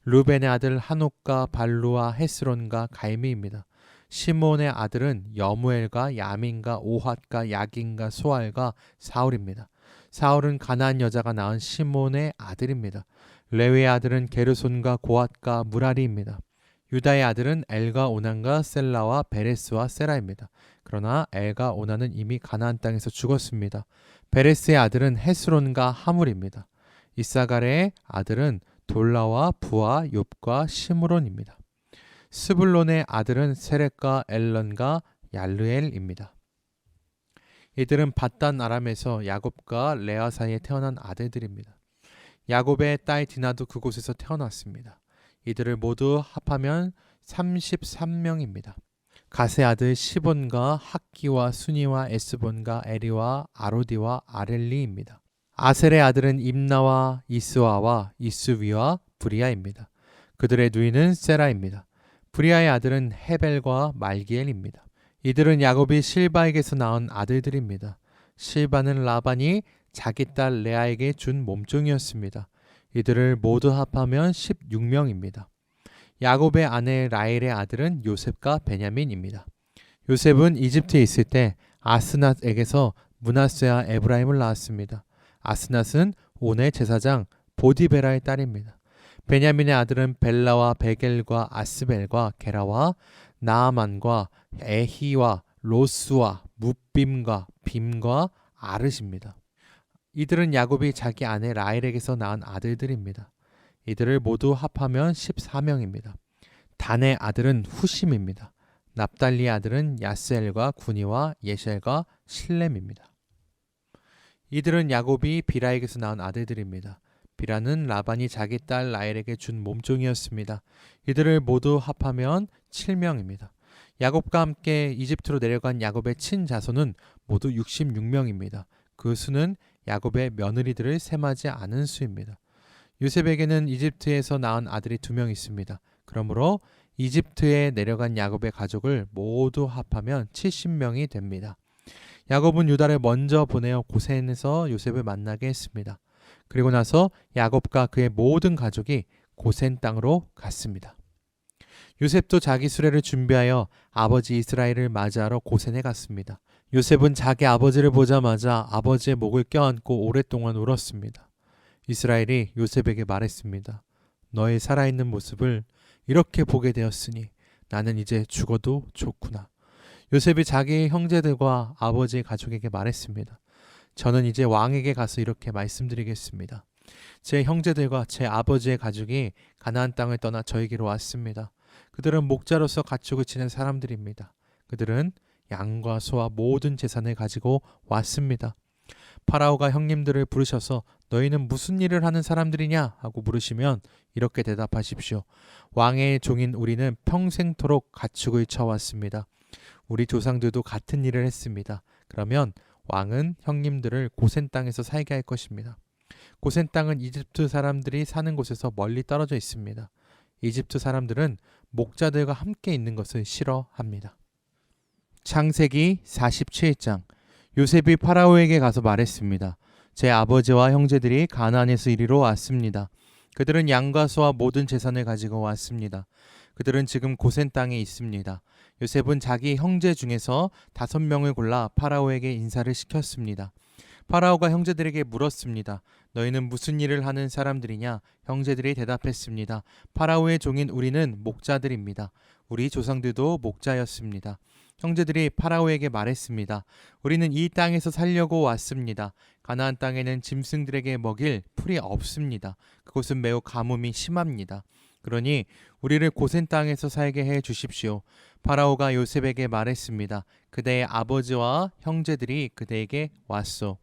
르우벤의 아들 한옥과 발루와 헤스론과 갈미입니다. 시몬의 아들은 여무엘과 야민과 오핫과 야긴과 소알과 사울입니다. 사울은 가나안 여자가 낳은 시몬의 아들입니다. 레위의 아들은 게르손과 고핫과 무라리입니다. 유다의 아들은 엘과 오난과 셀라와 베레스와 세라입니다. 그러나 엘과 오난은 이미 가나안 땅에서 죽었습니다. 베레스의 아들은 헤스론과 하물입니다. 이사갈의 아들은 돌라와 부와 욥과 시므론입니다. 스불론의 아들은 세렉과 엘런과 얄르엘입니다. 이들은 밧단 아람에서 야곱과 레아 사이에 태어난 아들들입니다. 야곱의 딸 디나도 그곳에서 태어났습니다. 이들을 모두 합하면 33명입니다. 갓의 아들 시본과 학기와 순이와 에스본과 에리와 아로디와 아렐리입니다. 아셀의 아들은 임나와 이스와와 이스위와 브리아입니다. 그들의 누이는 세라입니다. 브리아의 아들은 헤벨과 말기엘입니다. 이들은 야곱이 실바에게서 낳은 아들들입니다. 실바는 라반이 자기 딸 레아에게 준 몸종이었습니다. 이들을 모두 합하면 16명입니다. 야곱의 아내 라헬의 아들은 요셉과 베냐민입니다. 요셉은 이집트에 있을 때 아스낫에게서 므낫세와 에브라임을 낳았습니다. 아스낫은 온의 제사장 보디베라의 딸입니다. 베냐민의 아들은 벨라와 베겔과 아스벨과 게라와 나아만과 에히와 로스와 무빔과 빔과 아르십니다. 이들은 야곱이 자기 아내 라헬에게서 낳은 아들들입니다. 이들을 모두 합하면 14명입니다. 단의 아들은 후심입니다. 납달리의 아들은 야스엘과 구니와 예샬과 실렘입니다. 이들은 야곱이 비라에게서 낳은 아들들입니다. 비라는 라반이 자기 딸 라헬에게 준 몸종이었습니다. 이들을 모두 합하면 7명입니다. 야곱과 함께 이집트로 내려간 야곱의 친자손은 모두 66명입니다. 그 수는 야곱의 며느리들을 셈하지 않은 수입니다. 요셉에게는 이집트에서 낳은 아들이 2명 있습니다. 그러므로 이집트에 내려간 야곱의 가족을 모두 합하면 70명이 됩니다. 야곱은 유다를 먼저 보내어 고센에서 요셉을 만나게 했습니다. 그리고 나서 야곱과 그의 모든 가족이 고센 땅으로 갔습니다. 요셉도 자기 수레를 준비하여 아버지 이스라엘을 맞이하러 고센에 갔습니다. 요셉은 자기 아버지를 보자마자 아버지의 목을 껴안고 오랫동안 울었습니다. 이스라엘이 요셉에게 말했습니다. 너의 살아있는 모습을 이렇게 보게 되었으니 나는 이제 죽어도 좋구나. 요셉이 자기 형제들과 아버지의 가족에게 말했습니다. 저는 이제 왕에게 가서 이렇게 말씀드리겠습니다. 제 형제들과 제 아버지의 가족이 가나안 땅을 떠나 저에게로 왔습니다. 그들은 목자로서 가축을 치는 사람들입니다. 그들은 양과 소와 모든 재산을 가지고 왔습니다. 파라오가 형님들을 부르셔서 너희는 무슨 일을 하는 사람들이냐 하고 물으시면 이렇게 대답하십시오. 왕의 종인 우리는 평생토록 가축을 쳐왔습니다. 우리 조상들도 같은 일을 했습니다. 그러면 왕은 형님들을 고센 땅에서 살게 할 것입니다. 고센 땅은 이집트 사람들이 사는 곳에서 멀리 떨어져 있습니다. 이집트 사람들은 목자들과 함께 있는 것을 싫어합니다. 창세기 47장. 요셉이 파라오에게 가서 말했습니다. 제 아버지와 형제들이 가나안에서 이리로 왔습니다. 그들은 양과 소와 모든 재산을 가지고 왔습니다. 그들은 지금 고센 땅에 있습니다. 요셉은 자기 형제 중에서 5명을 골라 파라오에게 인사를 시켰습니다. 파라오가 형제들에게 물었습니다. 너희는 무슨 일을 하는 사람들이냐? 형제들이 대답했습니다. 파라오의 종인 우리는 목자들입니다. 우리 조상들도 목자였습니다. 형제들이 파라오에게 말했습니다. 우리는 이 땅에서 살려고 왔습니다. 가나안 땅에는 짐승들에게 먹일 풀이 없습니다. 그곳은 매우 가뭄이 심합니다. 그러니 우리를 고센 땅에서 살게 해 주십시오. 파라오가 요셉에게 말했습니다. 그대의 아버지와 형제들이 그대에게 왔소.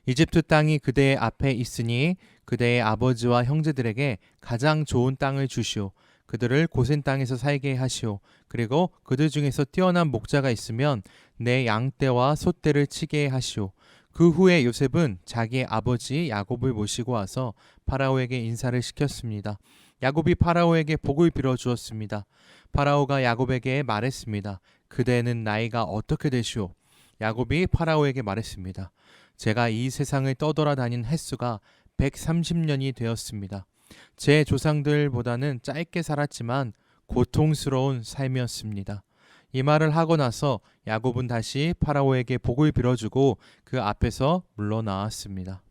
이집트 땅이 그대의 앞에 있으니 그대의 아버지와 형제들에게 가장 좋은 땅을 주시오. 그들을 고센 땅에서 살게 하시오. 그리고 그들 중에서 뛰어난 목자가 있으면 내 양떼와 소떼를 치게 하시오. 그 후에 요셉은 자기의 아버지 야곱을 모시고 와서 파라오에게 인사를 시켰습니다. 야곱이 파라오에게 복을 빌어 주었습니다. 파라오가 야곱에게 말했습니다. 그대는 나이가 어떻게 되시오? 야곱이 파라오에게 말했습니다. 제가 이 세상을 떠돌아다닌 횟수가 130년이 되었습니다. 제 조상들보다는 짧게 살았지만 고통스러운 삶이었습니다. 이 말을 하고 나서 야곱은 다시 파라오에게 복을 빌어주고 그 앞에서 물러나왔습니다.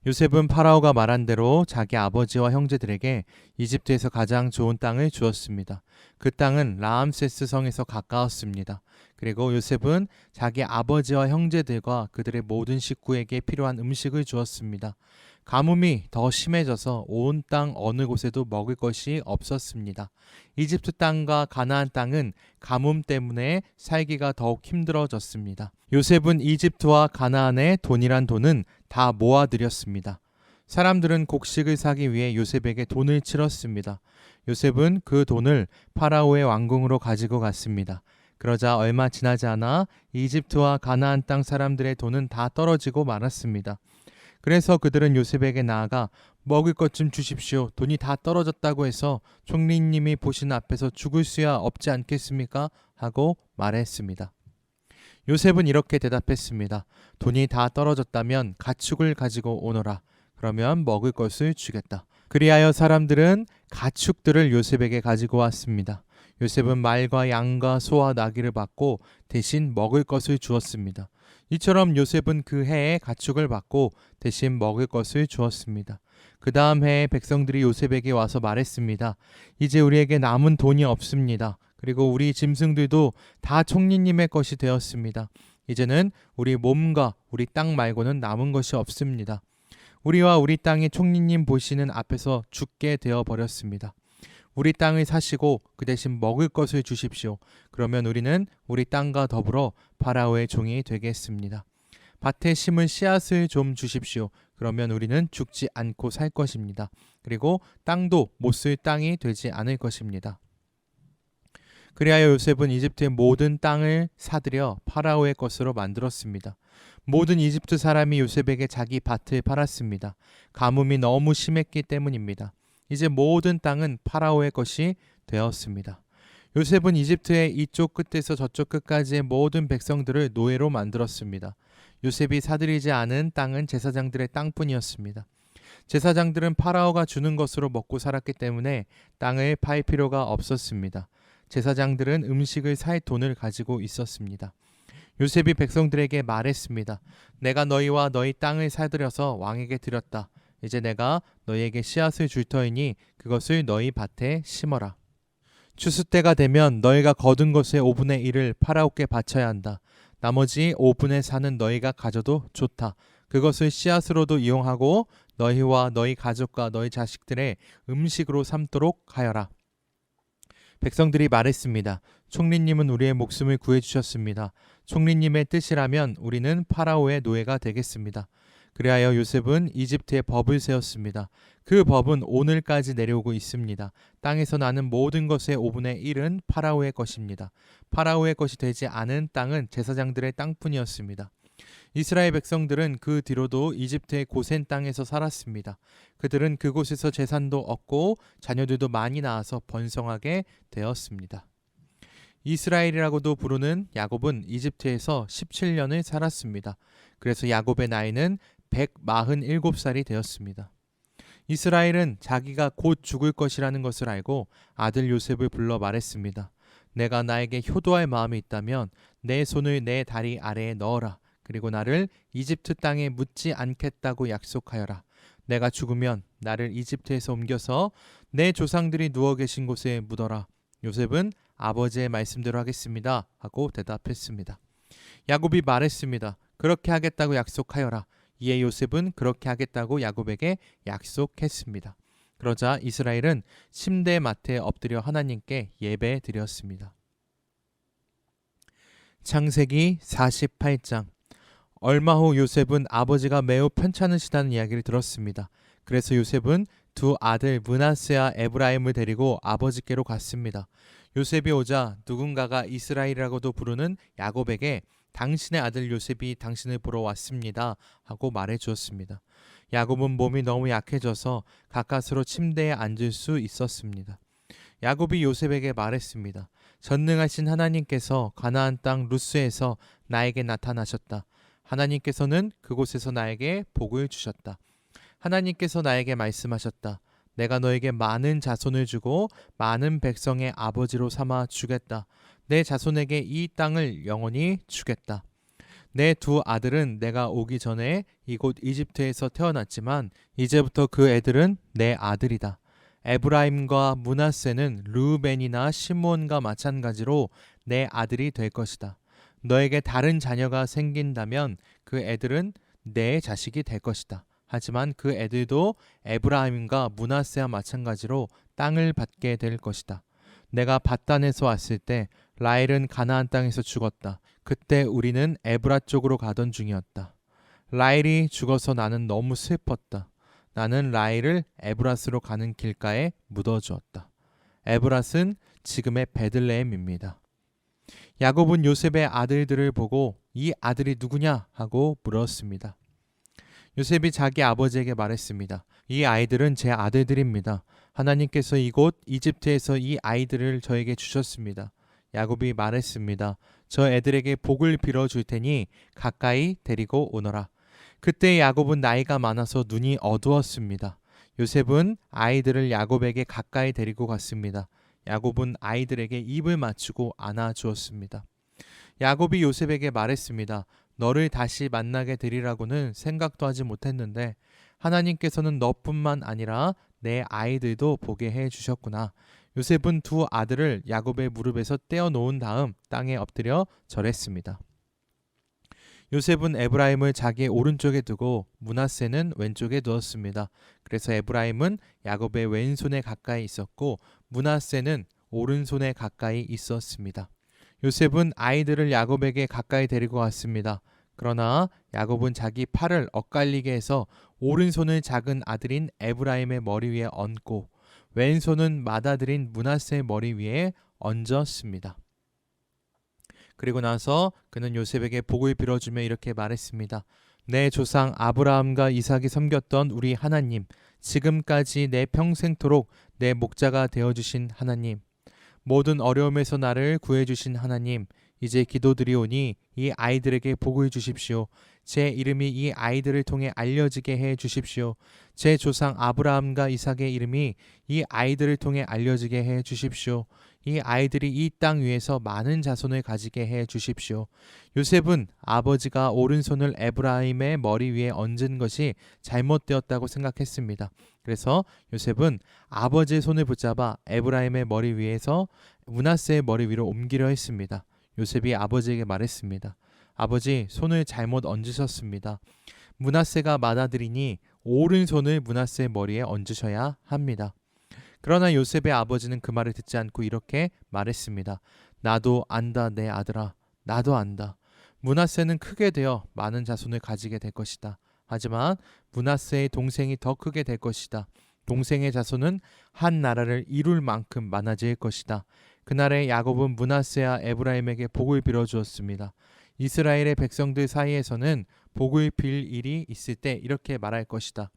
요셉은 파라오가 말한 대로 자기 아버지와 형제들에게 이집트에서 가장 좋은 땅을 주었습니다. 그 땅은 라암세스 성에서 가까웠습니다. 그리고 요셉은 자기 아버지와 형제들과 그들의 모든 식구에게 필요한 음식을 주었습니다. 가뭄이 더 심해져서 온 땅 어느 곳에도 먹을 것이 없었습니다. 이집트 땅과 가나안 땅은 가뭄 때문에 살기가 더욱 힘들어졌습니다. 요셉은 이집트와 가나안의 돈이란 돈은 다 모아들였습니다. 사람들은 곡식을 사기 위해 요셉에게 돈을 치렀습니다. 요셉은 그 돈을 파라오의 왕궁으로 가지고 갔습니다. 그러자 얼마 지나지 않아 이집트와 가나안 땅 사람들의 돈은 다 떨어지고 말았습니다. 그래서 그들은 요셉에게 나아가 먹을 것 좀 주십시오. 돈이 다 떨어졌다고 해서 총리님이 보시는 앞에서 죽을 수야 없지 않겠습니까? 하고 말했습니다. 요셉은 이렇게 대답했습니다. 돈이 다 떨어졌다면 가축을 가지고 오너라. 그러면 먹을 것을 주겠다. 그리하여 사람들은 가축들을 요셉에게 가지고 왔습니다. 요셉은 말과 양과 소와 나귀를 받고 대신 먹을 것을 주었습니다. 이처럼 요셉은 그 해에 가축을 받고 대신 먹을 것을 주었습니다. 그 다음 해에 백성들이 요셉에게 와서 말했습니다. 이제 우리에게 남은 돈이 없습니다. 그리고 우리 짐승들도 다 총리님의 것이 되었습니다. 이제는 우리 몸과 우리 땅 말고는 남은 것이 없습니다. 우리와 우리 땅이 총리님 보시는 앞에서 죽게 되어 버렸습니다. 우리 땅을 사시고 그 대신 먹을 것을 주십시오. 그러면 우리는 우리 땅과 더불어 파라오의 종이 되겠습니다. 밭에 심은 씨앗을 좀 주십시오. 그러면 우리는 죽지 않고 살 것입니다. 그리고 땅도 못 쓸 땅이 되지 않을 것입니다. 그리하여 요셉은 이집트의 모든 땅을 사들여 파라오의 것으로 만들었습니다. 모든 이집트 사람이 요셉에게 자기 밭을 팔았습니다. 가뭄이 너무 심했기 때문입니다. 이제 모든 땅은 파라오의 것이 되었습니다. 요셉은 이집트의 이쪽 끝에서 저쪽 끝까지의 모든 백성들을 노예로 만들었습니다. 요셉이 사들이지 않은 땅은 제사장들의 땅뿐이었습니다. 제사장들은 파라오가 주는 것으로 먹고 살았기 때문에 땅을 팔 필요가 없었습니다. 제사장들은 음식을 살 돈을 가지고 있었습니다. 요셉이 백성들에게 말했습니다. 내가 너희와 너희 땅을 사들여서 왕에게 드렸다. 이제 내가 너희에게 씨앗을 줄 터이니 그것을 너희 밭에 심어라. 추수 때가 되면 너희가 거둔 것의 5분의 1을 파라오께 바쳐야 한다. 나머지 5분의 4는 너희가 가져도 좋다. 그것을 씨앗으로도 이용하고 너희와 너희 가족과 너희 자식들의 음식으로 삼도록 하여라. 백성들이 말했습니다. 총리님은 우리의 목숨을 구해주셨습니다. 총리님의 뜻이라면 우리는 파라오의 노예가 되겠습니다. 그리하여 요셉은 이집트의 법을 세웠습니다. 그 법은 오늘까지 내려오고 있습니다. 땅에서 나는 모든 것의 5분의 1은 파라오의 것입니다. 파라오의 것이 되지 않은 땅은 제사장들의 땅뿐이었습니다. 이스라엘 백성들은 그 뒤로도 이집트의 고센 땅에서 살았습니다. 그들은 그곳에서 재산도 얻고 자녀들도 많이 낳아서 번성하게 되었습니다. 이스라엘이라고도 부르는 야곱은 이집트에서 17년을 살았습니다. 그래서 야곱의 나이는 147살이 되었습니다. 이스라엘은 자기가 곧 죽을 것이라는 것을 알고 아들 요셉을 불러 말했습니다. 내가 나에게 효도할 마음이 있다면 내 손을 내 다리 아래에 넣어라. 그리고 나를 이집트 땅에 묻지 않겠다고 약속하여라. 내가 죽으면 나를 이집트에서 옮겨서 내 조상들이 누워 계신 곳에 묻어라. 요셉은 아버지의 말씀대로 하겠습니다 하고 대답했습니다. 야곱이 말했습니다. 그렇게 하겠다고 약속하여라. 이에 요셉은 그렇게 하겠다고 야곱에게 약속했습니다. 그러자 이스라엘은 침대 맡에 엎드려 하나님께 예배 드렸습니다. 창세기 48장. 얼마 후 요셉은 아버지가 매우 편찮으시다는 이야기를 들었습니다. 그래서 요셉은 두 아들 므낫세와 에브라임을 데리고 아버지께로 갔습니다. 요셉이 오자 누군가가 이스라엘이라고도 부르는 야곱에게 당신의 아들 요셉이 당신을 보러 왔습니다 하고 말해 주었습니다. 야곱은 몸이 너무 약해져서 가까스로 침대에 앉을 수 있었습니다. 야곱이 요셉에게 말했습니다. 전능하신 하나님께서 가나안 땅 루스에서 나에게 나타나셨다. 하나님께서는 그곳에서 나에게 복을 주셨다. 하나님께서 나에게 말씀하셨다. 내가 너에게 많은 자손을 주고 많은 백성의 아버지로 삼아 주겠다. 내 자손에게 이 땅을 영원히 주겠다. 내 두 아들은 내가 오기 전에 이곳 이집트에서 태어났지만 이제부터 그 애들은 내 아들이다. 에브라임과 므낫세는 르우벤이나 시므온과 마찬가지로 내 아들이 될 것이다. 너에게 다른 자녀가 생긴다면 그 애들은 내 자식이 될 것이다. 하지만 그 애들도 에브라임과 므낫세와 마찬가지로 땅을 받게 될 것이다. 내가 밧단에서 왔을 때 라헬은 가나안 땅에서 죽었다. 그때 우리는 에브라 쪽으로 가던 중이었다. 라헬이 죽어서 나는 너무 슬펐다. 나는 라헬을 에브랏으로 가는 길가에 묻어주었다. 에브랏은 지금의 베들레헴입니다. 야곱은 요셉의 아들들을 보고 이 아들이 누구냐 하고 물었습니다. 요셉이 자기 아버지에게 말했습니다. 이 아이들은 제 아들들입니다. 하나님께서 이곳 이집트에서 이 아이들을 저에게 주셨습니다. 야곱이 말했습니다. 저 애들에게 복을 빌어줄 테니 가까이 데리고 오너라. 그때 야곱은 나이가 많아서 눈이 어두웠습니다. 요셉은 아이들을 야곱에게 가까이 데리고 갔습니다. 야곱은 아이들에게 입을 맞추고 안아주었습니다. 야곱이 요셉에게 말했습니다. 너를 다시 만나게 되리라고는 생각도 하지 못했는데 하나님께서는 너뿐만 아니라 내 아이들도 보게 해주셨구나. 요셉은 두 아들을 야곱의 무릎에서 떼어놓은 다음 땅에 엎드려 절했습니다. 요셉은 에브라임을 자기의 오른쪽에 두고 므낫세는 왼쪽에 두었습니다. 그래서 에브라임은 야곱의 왼손에 가까이 있었고 므낫세는 오른손에 가까이 있었습니다. 요셉은 아이들을 야곱에게 가까이 데리고 왔습니다. 그러나 야곱은 자기 팔을 엇갈리게 해서 오른손을 작은 아들인 에브라임의 머리 위에 얹고 왼손은 맏아들인 므낫세의 머리 위에 얹었습니다. 그리고 나서 그는 요셉에게 복을 빌어주며 이렇게 말했습니다. 내 조상 아브라함과 이삭이 섬겼던 우리 하나님, 지금까지 내 평생토록 내 목자가 되어주신 하나님, 모든 어려움에서 나를 구해주신 하나님, 이제 기도드리오니 이 아이들에게 복을 주십시오. 제 이름이 이 아이들을 통해 알려지게 해 주십시오. 제 조상 아브라함과 이삭의 이름이 이 아이들을 통해 알려지게 해 주십시오. 이 아이들이 이 땅 위에서 많은 자손을 가지게 해 주십시오. 요셉은 아버지가 오른손을 에브라임의 머리 위에 얹은 것이 잘못되었다고 생각했습니다. 그래서 요셉은 아버지의 손을 붙잡아 에브라임의 머리 위에서 므낫세의 머리 위로 옮기려 했습니다. 요셉이 아버지에게 말했습니다. 아버지, 손을 잘못 얹으셨습니다. 므낫세가 맏아들이니 오른손을 므낫세의 머리에 얹으셔야 합니다. 그러나 요셉의 아버지는 그 말을 듣지 않고 이렇게 말했습니다. 나도 안다, 내 아들아. 나도 안다. 므낫세는 크게 되어 많은 자손을 가지게 될 것이다. 하지만 므낫세의 동생이 더 크게 될 것이다. 동생의 자손은 한 나라를 이룰 만큼 많아질 것이다. 그날에 야곱은 므낫세와 에브라임에게 복을 빌어주었습니다. 이스라엘의 백성들 사이에서는 복을 빌 일이 있을 때 이렇게 말할 것이다.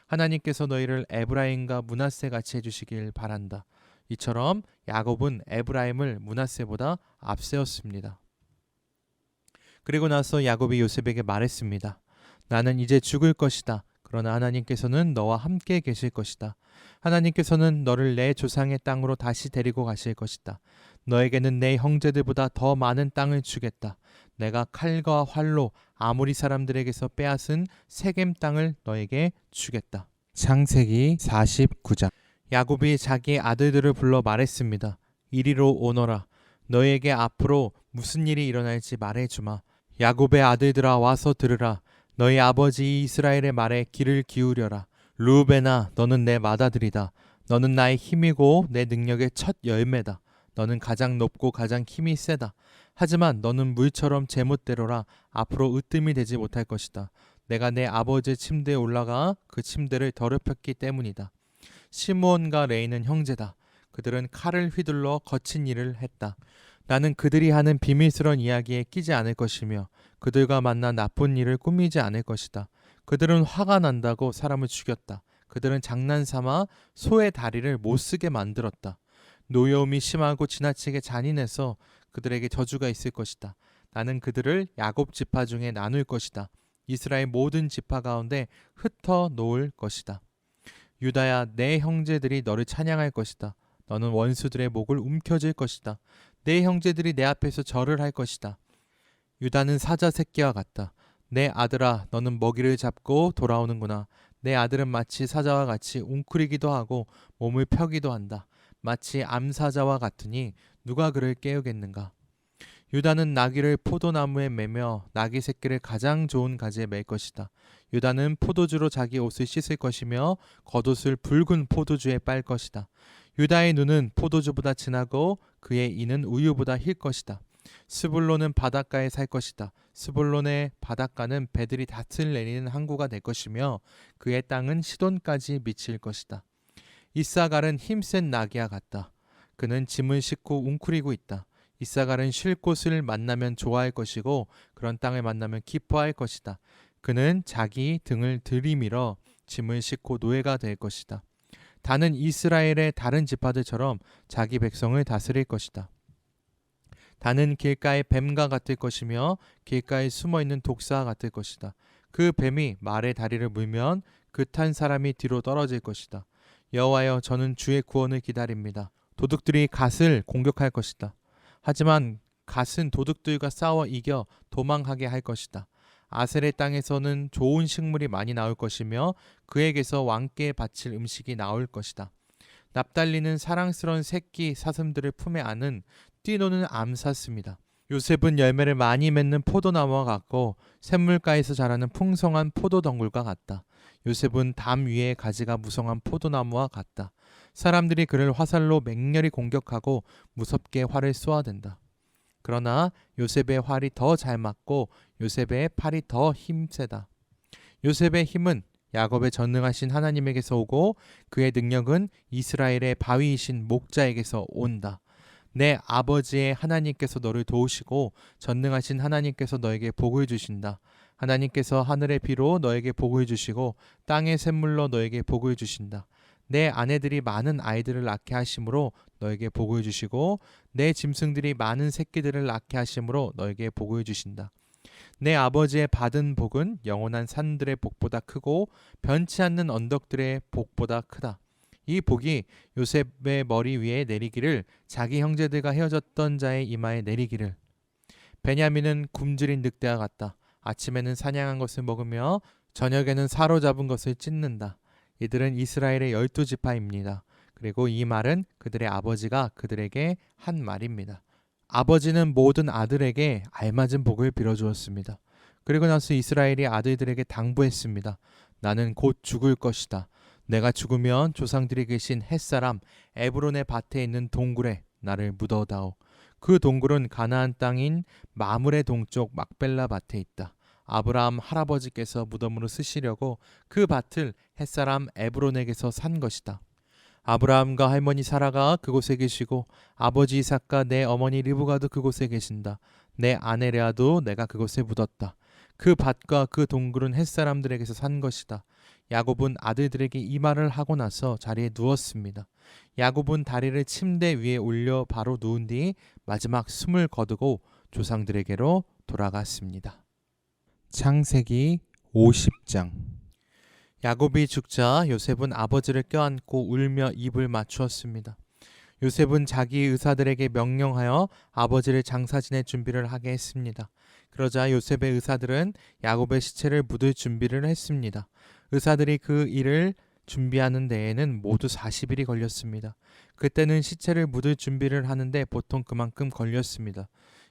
하나님께서 너희를 에브라임과 므낫세 같이 해주시길 바란다. 이처럼 야곱은 에브라임을 므낫세보다 앞세웠습니다. 그리고 나서 야곱이 요셉에게 말했습니다. 나는 이제 죽을 것이다. 그러나 하나님께서는 너와 함께 계실 것이다. 하나님께서는 너를 내 조상의 땅으로 다시 데리고 가실 것이다. 너에게는 내 형제들보다 더 많은 땅을 주겠다. 내가 칼과 활로 아모리 사람들에게서 빼앗은 세겜 땅을 너에게 주겠다. 창세기 49장. 야곱이 자기 아들들을 불러 말했습니다. 이리로 오너라. 너에게 앞으로 무슨 일이 일어날지 말해주마. 야곱의 아들들아 와서 들으라. 너희 아버지 이스라엘의 말에 귀를 기울여라. 루벤아, 너는 내 맏아들이다. 너는 나의 힘이고 내 능력의 첫 열매다. 너는 가장 높고 가장 힘이 세다. 하지만 너는 물처럼 제멋대로라. 앞으로 으뜸이 되지 못할 것이다. 내가 내 아버지의 침대에 올라가 그 침대를 더럽혔기 때문이다. 시므온과 레이는 형제다. 그들은 칼을 휘둘러 거친 일을 했다. 나는 그들이 하는 비밀스러운 이야기에 끼지 않을 것이며 그들과 만나 나쁜 일을 꾸미지 않을 것이다. 그들은 화가 난다고 사람을 죽였다. 그들은 장난삼아 소의 다리를 못쓰게 만들었다. 노여움이 심하고 지나치게 잔인해서 그들에게 저주가 있을 것이다. 나는 그들을 야곱 지파 중에 나눌 것이다. 이스라엘 모든 지파 가운데 흩어 놓을 것이다. 유다야, 내 형제들이 너를 찬양할 것이다. 너는 원수들의 목을 움켜쥘 것이다. 내 형제들이 내 앞에서 절을 할 것이다. 유다는 사자 새끼와 같다. 내 아들아, 너는 먹이를 잡고 돌아오는구나. 내 아들은 마치 사자와 같이 웅크리기도 하고 몸을 펴기도 한다. 마치 암사자와 같으니 누가 그를 깨우겠는가. 유다는 나귀를 포도나무에 매며 나귀 새끼를 가장 좋은 가지에 맬 것이다. 유다는 포도주로 자기 옷을 씻을 것이며 겉옷을 붉은 포도주에 빨 것이다. 유다의 눈은 포도주보다 진하고 그의 이는 우유보다 힐 것이다. 스불론은 바닷가에 살 것이다. 스불론의 바닷가는 배들이 닻을 내리는 항구가 될 것이며 그의 땅은 시돈까지 미칠 것이다. 이사갈은 힘센 나귀와 같다. 그는 짐을 싣고 웅크리고 있다. 이사갈은 쉴 곳을 만나면 좋아할 것이고 그런 땅을 만나면 기뻐할 것이다. 그는 자기 등을 들이밀어 짐을 싣고 노예가 될 것이다. 다는 이스라엘의 다른 지파들처럼 자기 백성을 다스릴 것이다. 다는 길가의 뱀과 같을 것이며 길가에 숨어있는 독사와 같을 것이다. 그 뱀이 말의 다리를 물면 그 탄 사람이 뒤로 떨어질 것이다. 여호와여, 저는 주의 구원을 기다립니다. 도둑들이 갓을 공격할 것이다. 하지만 갓은 도둑들과 싸워 이겨 도망하게 할 것이다. 아셀의 땅에서는 좋은 식물이 많이 나올 것이며 그에게서 왕께 바칠 음식이 나올 것이다. 납달리는 사랑스러운 새끼 사슴들을 품에 안은 뛰노는 암사슴이다. 요셉은 열매를 많이 맺는 포도나무와 같고 샘물가에서 자라는 풍성한 포도덩굴과 같다. 요셉은 담 위에 가지가 무성한 포도나무와 같다. 사람들이 그를 화살로 맹렬히 공격하고 무섭게 활을 쏘아댄다. 그러나 요셉의 활이 더 잘 맞고 요셉의 팔이 더 힘세다. 요셉의 힘은 야곱의 전능하신 하나님에게서 오고 그의 능력은 이스라엘의 바위이신 목자에게서 온다. 내 아버지의 하나님께서 너를 도우시고 전능하신 하나님께서 너에게 복을 주신다. 하나님께서 하늘의 비로 너에게 복을 주시고 땅의 샘물로 너에게 복을 주신다. 내 아내들이 많은 아이들을 낳게 하심으로 너에게 복을 주시고 내 짐승들이 많은 새끼들을 낳게 하심으로 너에게 복을 주신다. 내 아버지의 받은 복은 영원한 산들의 복보다 크고 변치 않는 언덕들의 복보다 크다. 이 복이 요셉의 머리 위에 내리기를 자기 형제들과 헤어졌던 자의 이마에 내리기를. 베냐민은 굶주린 늑대와 같다. 아침에는 사냥한 것을 먹으며 저녁에는 사로잡은 것을 찢는다. 이들은 이스라엘의 12지파입니다. 그리고 이 말은 그들의 아버지가 그들에게 한 말입니다. 아버지는 모든 아들에게 알맞은 복을 빌어주었습니다. 그리고 나서 이스라엘이 아들들에게 당부했습니다. 나는 곧 죽을 것이다. 내가 죽으면 조상들이 계신 햇사람 에브론의 밭에 있는 동굴에 나를 묻어다오. 그 동굴은 가나안 땅인 마물의 동쪽 막벨라 밭에 있다. 아브라함 할아버지께서 무덤으로 쓰시려고 그 밭을 햇사람 에브론에게서 산 것이다. 아브라함과 할머니 사라가 그곳에 계시고 아버지 이삭과 내 어머니 리브가도 그곳에 계신다. 내 아내 레아도 내가 그곳에 묻었다. 그 밭과 그 동굴은 햇사람들에게서 산 것이다. 야곱은 아들들에게 이 말을 하고 나서 자리에 누웠습니다. 야곱은 다리를 침대 위에 올려 바로 누운 뒤 마지막 숨을 거두고 조상들에게로 돌아갔습니다. 창세기 50장. 야곱이 죽자 요셉은 아버지를 껴안고 울며 입을 맞추었습니다. 요셉은 자기 의사들에게 명령하여 아버지를 장사 지낼 준비를 하게 했습니다. 그러자 요셉의 의사들은 야곱의 시체를 묻을 준비를 했습니다. 의사들이 그 일을 준비하는 데에는 모두 40일이 걸렸습니다. 그때는 시체를 묻을 준비를 하는데 보통 그만큼 걸렸습니다.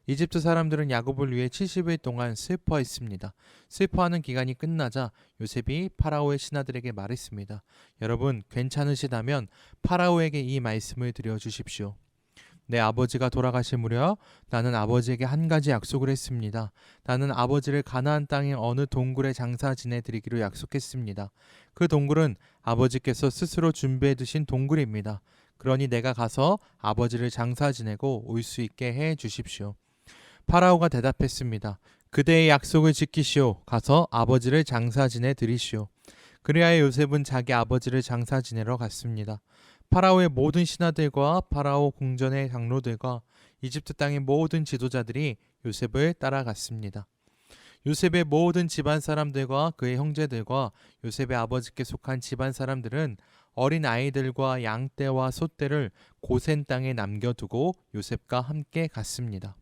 이집트 사람들은 야곱을 위해 70일 동안 슬퍼했습니다. 슬퍼하는 기간이 끝나자 요셉이 파라오의 신하들에게 말했습니다. 여러분, 괜찮으시다면 파라오에게 이 말씀을 드려주십시오. 내 아버지가 돌아가실 무렵 나는 아버지에게 한 가지 약속을 했습니다. 나는 아버지를 가나안 땅의 어느 동굴에 장사 지내드리기로 약속했습니다. 그 동굴은 아버지께서 스스로 준비해 두신 동굴입니다. 그러니 내가 가서 아버지를 장사 지내고 올 수 있게 해 주십시오. 파라오가 대답했습니다. 그대의 약속을 지키시오. 가서 아버지를 장사 지내 드리시오. 그리하여 요셉은 자기 아버지를 장사 지내러 갔습니다. 파라오의 모든 신하들과 파라오 궁전의 장로들과 이집트 땅의 모든 지도자들이 요셉을 따라갔습니다. 요셉의 모든 집안 사람들과 그의 형제들과 요셉의 아버지께 속한 집안 사람들은 어린 아이들과 양떼와 소떼를 고센 땅에 남겨두고 요셉과 함께 갔습니다.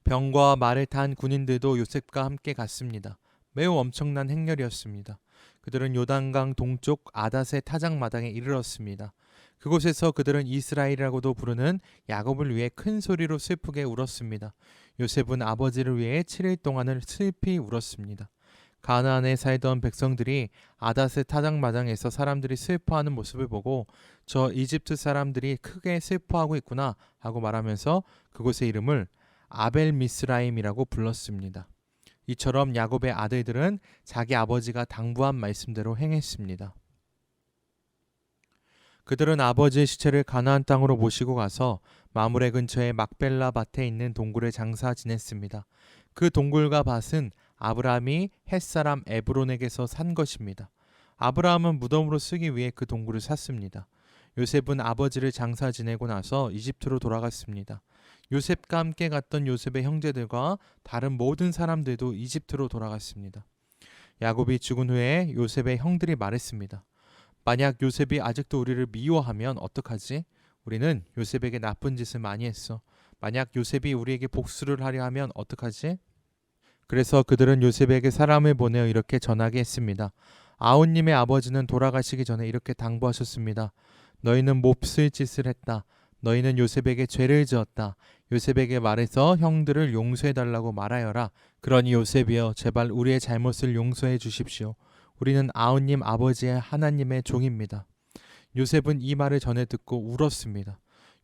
병과 말을 탄 군인들도 요셉과 함께 갔습니다. 매우 엄청난 행렬이었습니다. 그들은 요단강 동쪽 아닷의 타작마당에 이르렀습니다. 그곳에서 그들은 이스라엘이라고도 부르는 야곱을 위해 큰 소리로 슬프게 울었습니다. 요셉은 아버지를 위해 7일 동안을 슬피 울었습니다. 가나안에 살던 백성들이 아닷의 타작마당에서 사람들이 슬퍼하는 모습을 보고 저 이집트 사람들이 크게 슬퍼하고 있구나 하고 말하면서 그곳의 이름을 아벨 미스라임이라고 불렀습니다. 이처럼 야곱의 아들들은 자기 아버지가 당부한 말씀대로 행했습니다. 그들은 아버지의 시체를 가나안 땅으로 모시고 가서 마므레 근처의 막벨라 밭에 있는 동굴에 장사 지냈습니다. 그 동굴과 밭은 아브라함이 햇사람 에브론에게서 산 것입니다. 아브라함은 무덤으로 쓰기 위해 그 동굴을 샀습니다. 요셉은 아버지를 장사 지내고 나서 이집트로 돌아갔습니다. 요셉과 함께 갔던 요셉의 형제들과 다른 모든 사람들도 이집트로 돌아갔습니다. 야곱이 죽은 후에 요셉의 형들이 말했습니다. 만약 요셉이 아직도 우리를 미워하면 어떡하지? 우리는 요셉에게 나쁜 짓을 많이 했어. 만약 요셉이 우리에게 복수를 하려 하면 어떡하지? 그래서 그들은 요셉에게 사람을 보내어 이렇게 전하게 했습니다. 아우님의 아버지는 돌아가시기 전에 이렇게 당부하셨습니다. 너희는 몹쓸 짓을 했다. 너희는 요셉에게 죄를 지었다. 요셉에게 말해서 형들을 용서해달라고 말하여라. 그러니 요셉이여 제발 우리의 잘못을 용서해 주십시오. 우리는 아우님 아버지의 하나님의 종입니다. 요셉은 이 말을 전해 듣고 울었습니다.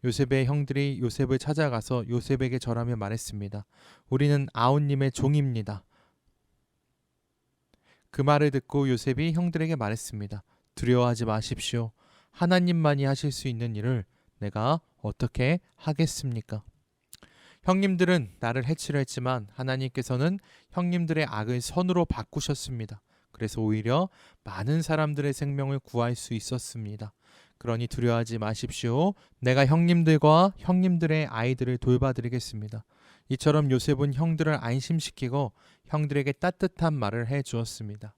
요셉의 형들이 요셉을 찾아가서 요셉에게 절하며 말했습니다. 우리는 아우님의 종입니다. 그 말을 듣고 요셉이 형들에게 말했습니다. 두려워하지 마십시오. 하나님만이 하실 수 있는 일을 내가 어떻게 하겠습니까? 형님들은 나를 해치려 했지만 하나님께서는 형님들의 악을 선으로 바꾸셨습니다. 그래서 오히려 많은 사람들의 생명을 구할 수 있었습니다. 그러니 두려워하지 마십시오. 내가 형님들과 형님들의 아이들을 돌봐드리겠습니다. 이처럼 요셉은 형들을 안심시키고 형들에게 따뜻한 말을 해 주었습니다.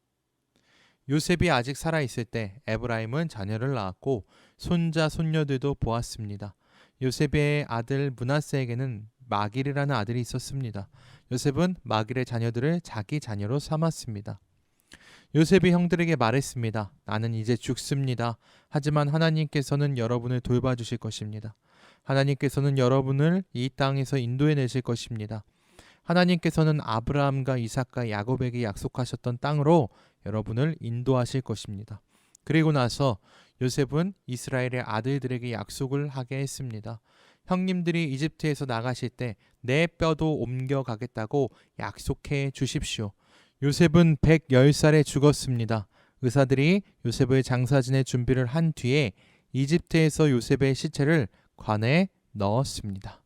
요셉이 아직 살아있을 때 에브라임은 자녀를 낳았고 손자 손녀들도 보았습니다. 요셉의 아들 므낫세에게는 마길이라는 아들이 있었습니다. 요셉은 마길의 자녀들을 자기 자녀로 삼았습니다. 요셉이 형들에게 말했습니다. 나는 이제 죽습니다. 하지만 하나님께서는 여러분을 돌봐주실 것입니다. 하나님께서는 여러분을 이 땅에서 인도해내실 것입니다. 하나님께서는 아브라함과 이삭과 야곱에게 약속하셨던 땅으로 여러분을 인도하실 것입니다. 그리고 나서 요셉은 이스라엘의 아들들에게 약속을 하게 했습니다. 형님들이 이집트에서 나가실 때 내 뼈도 옮겨가겠다고 약속해 주십시오. 요셉은 110살에 죽었습니다. 의사들이 요셉을 장사 지낼 준비를 한 뒤에 이집트에서 요셉의 시체를 관에 넣었습니다.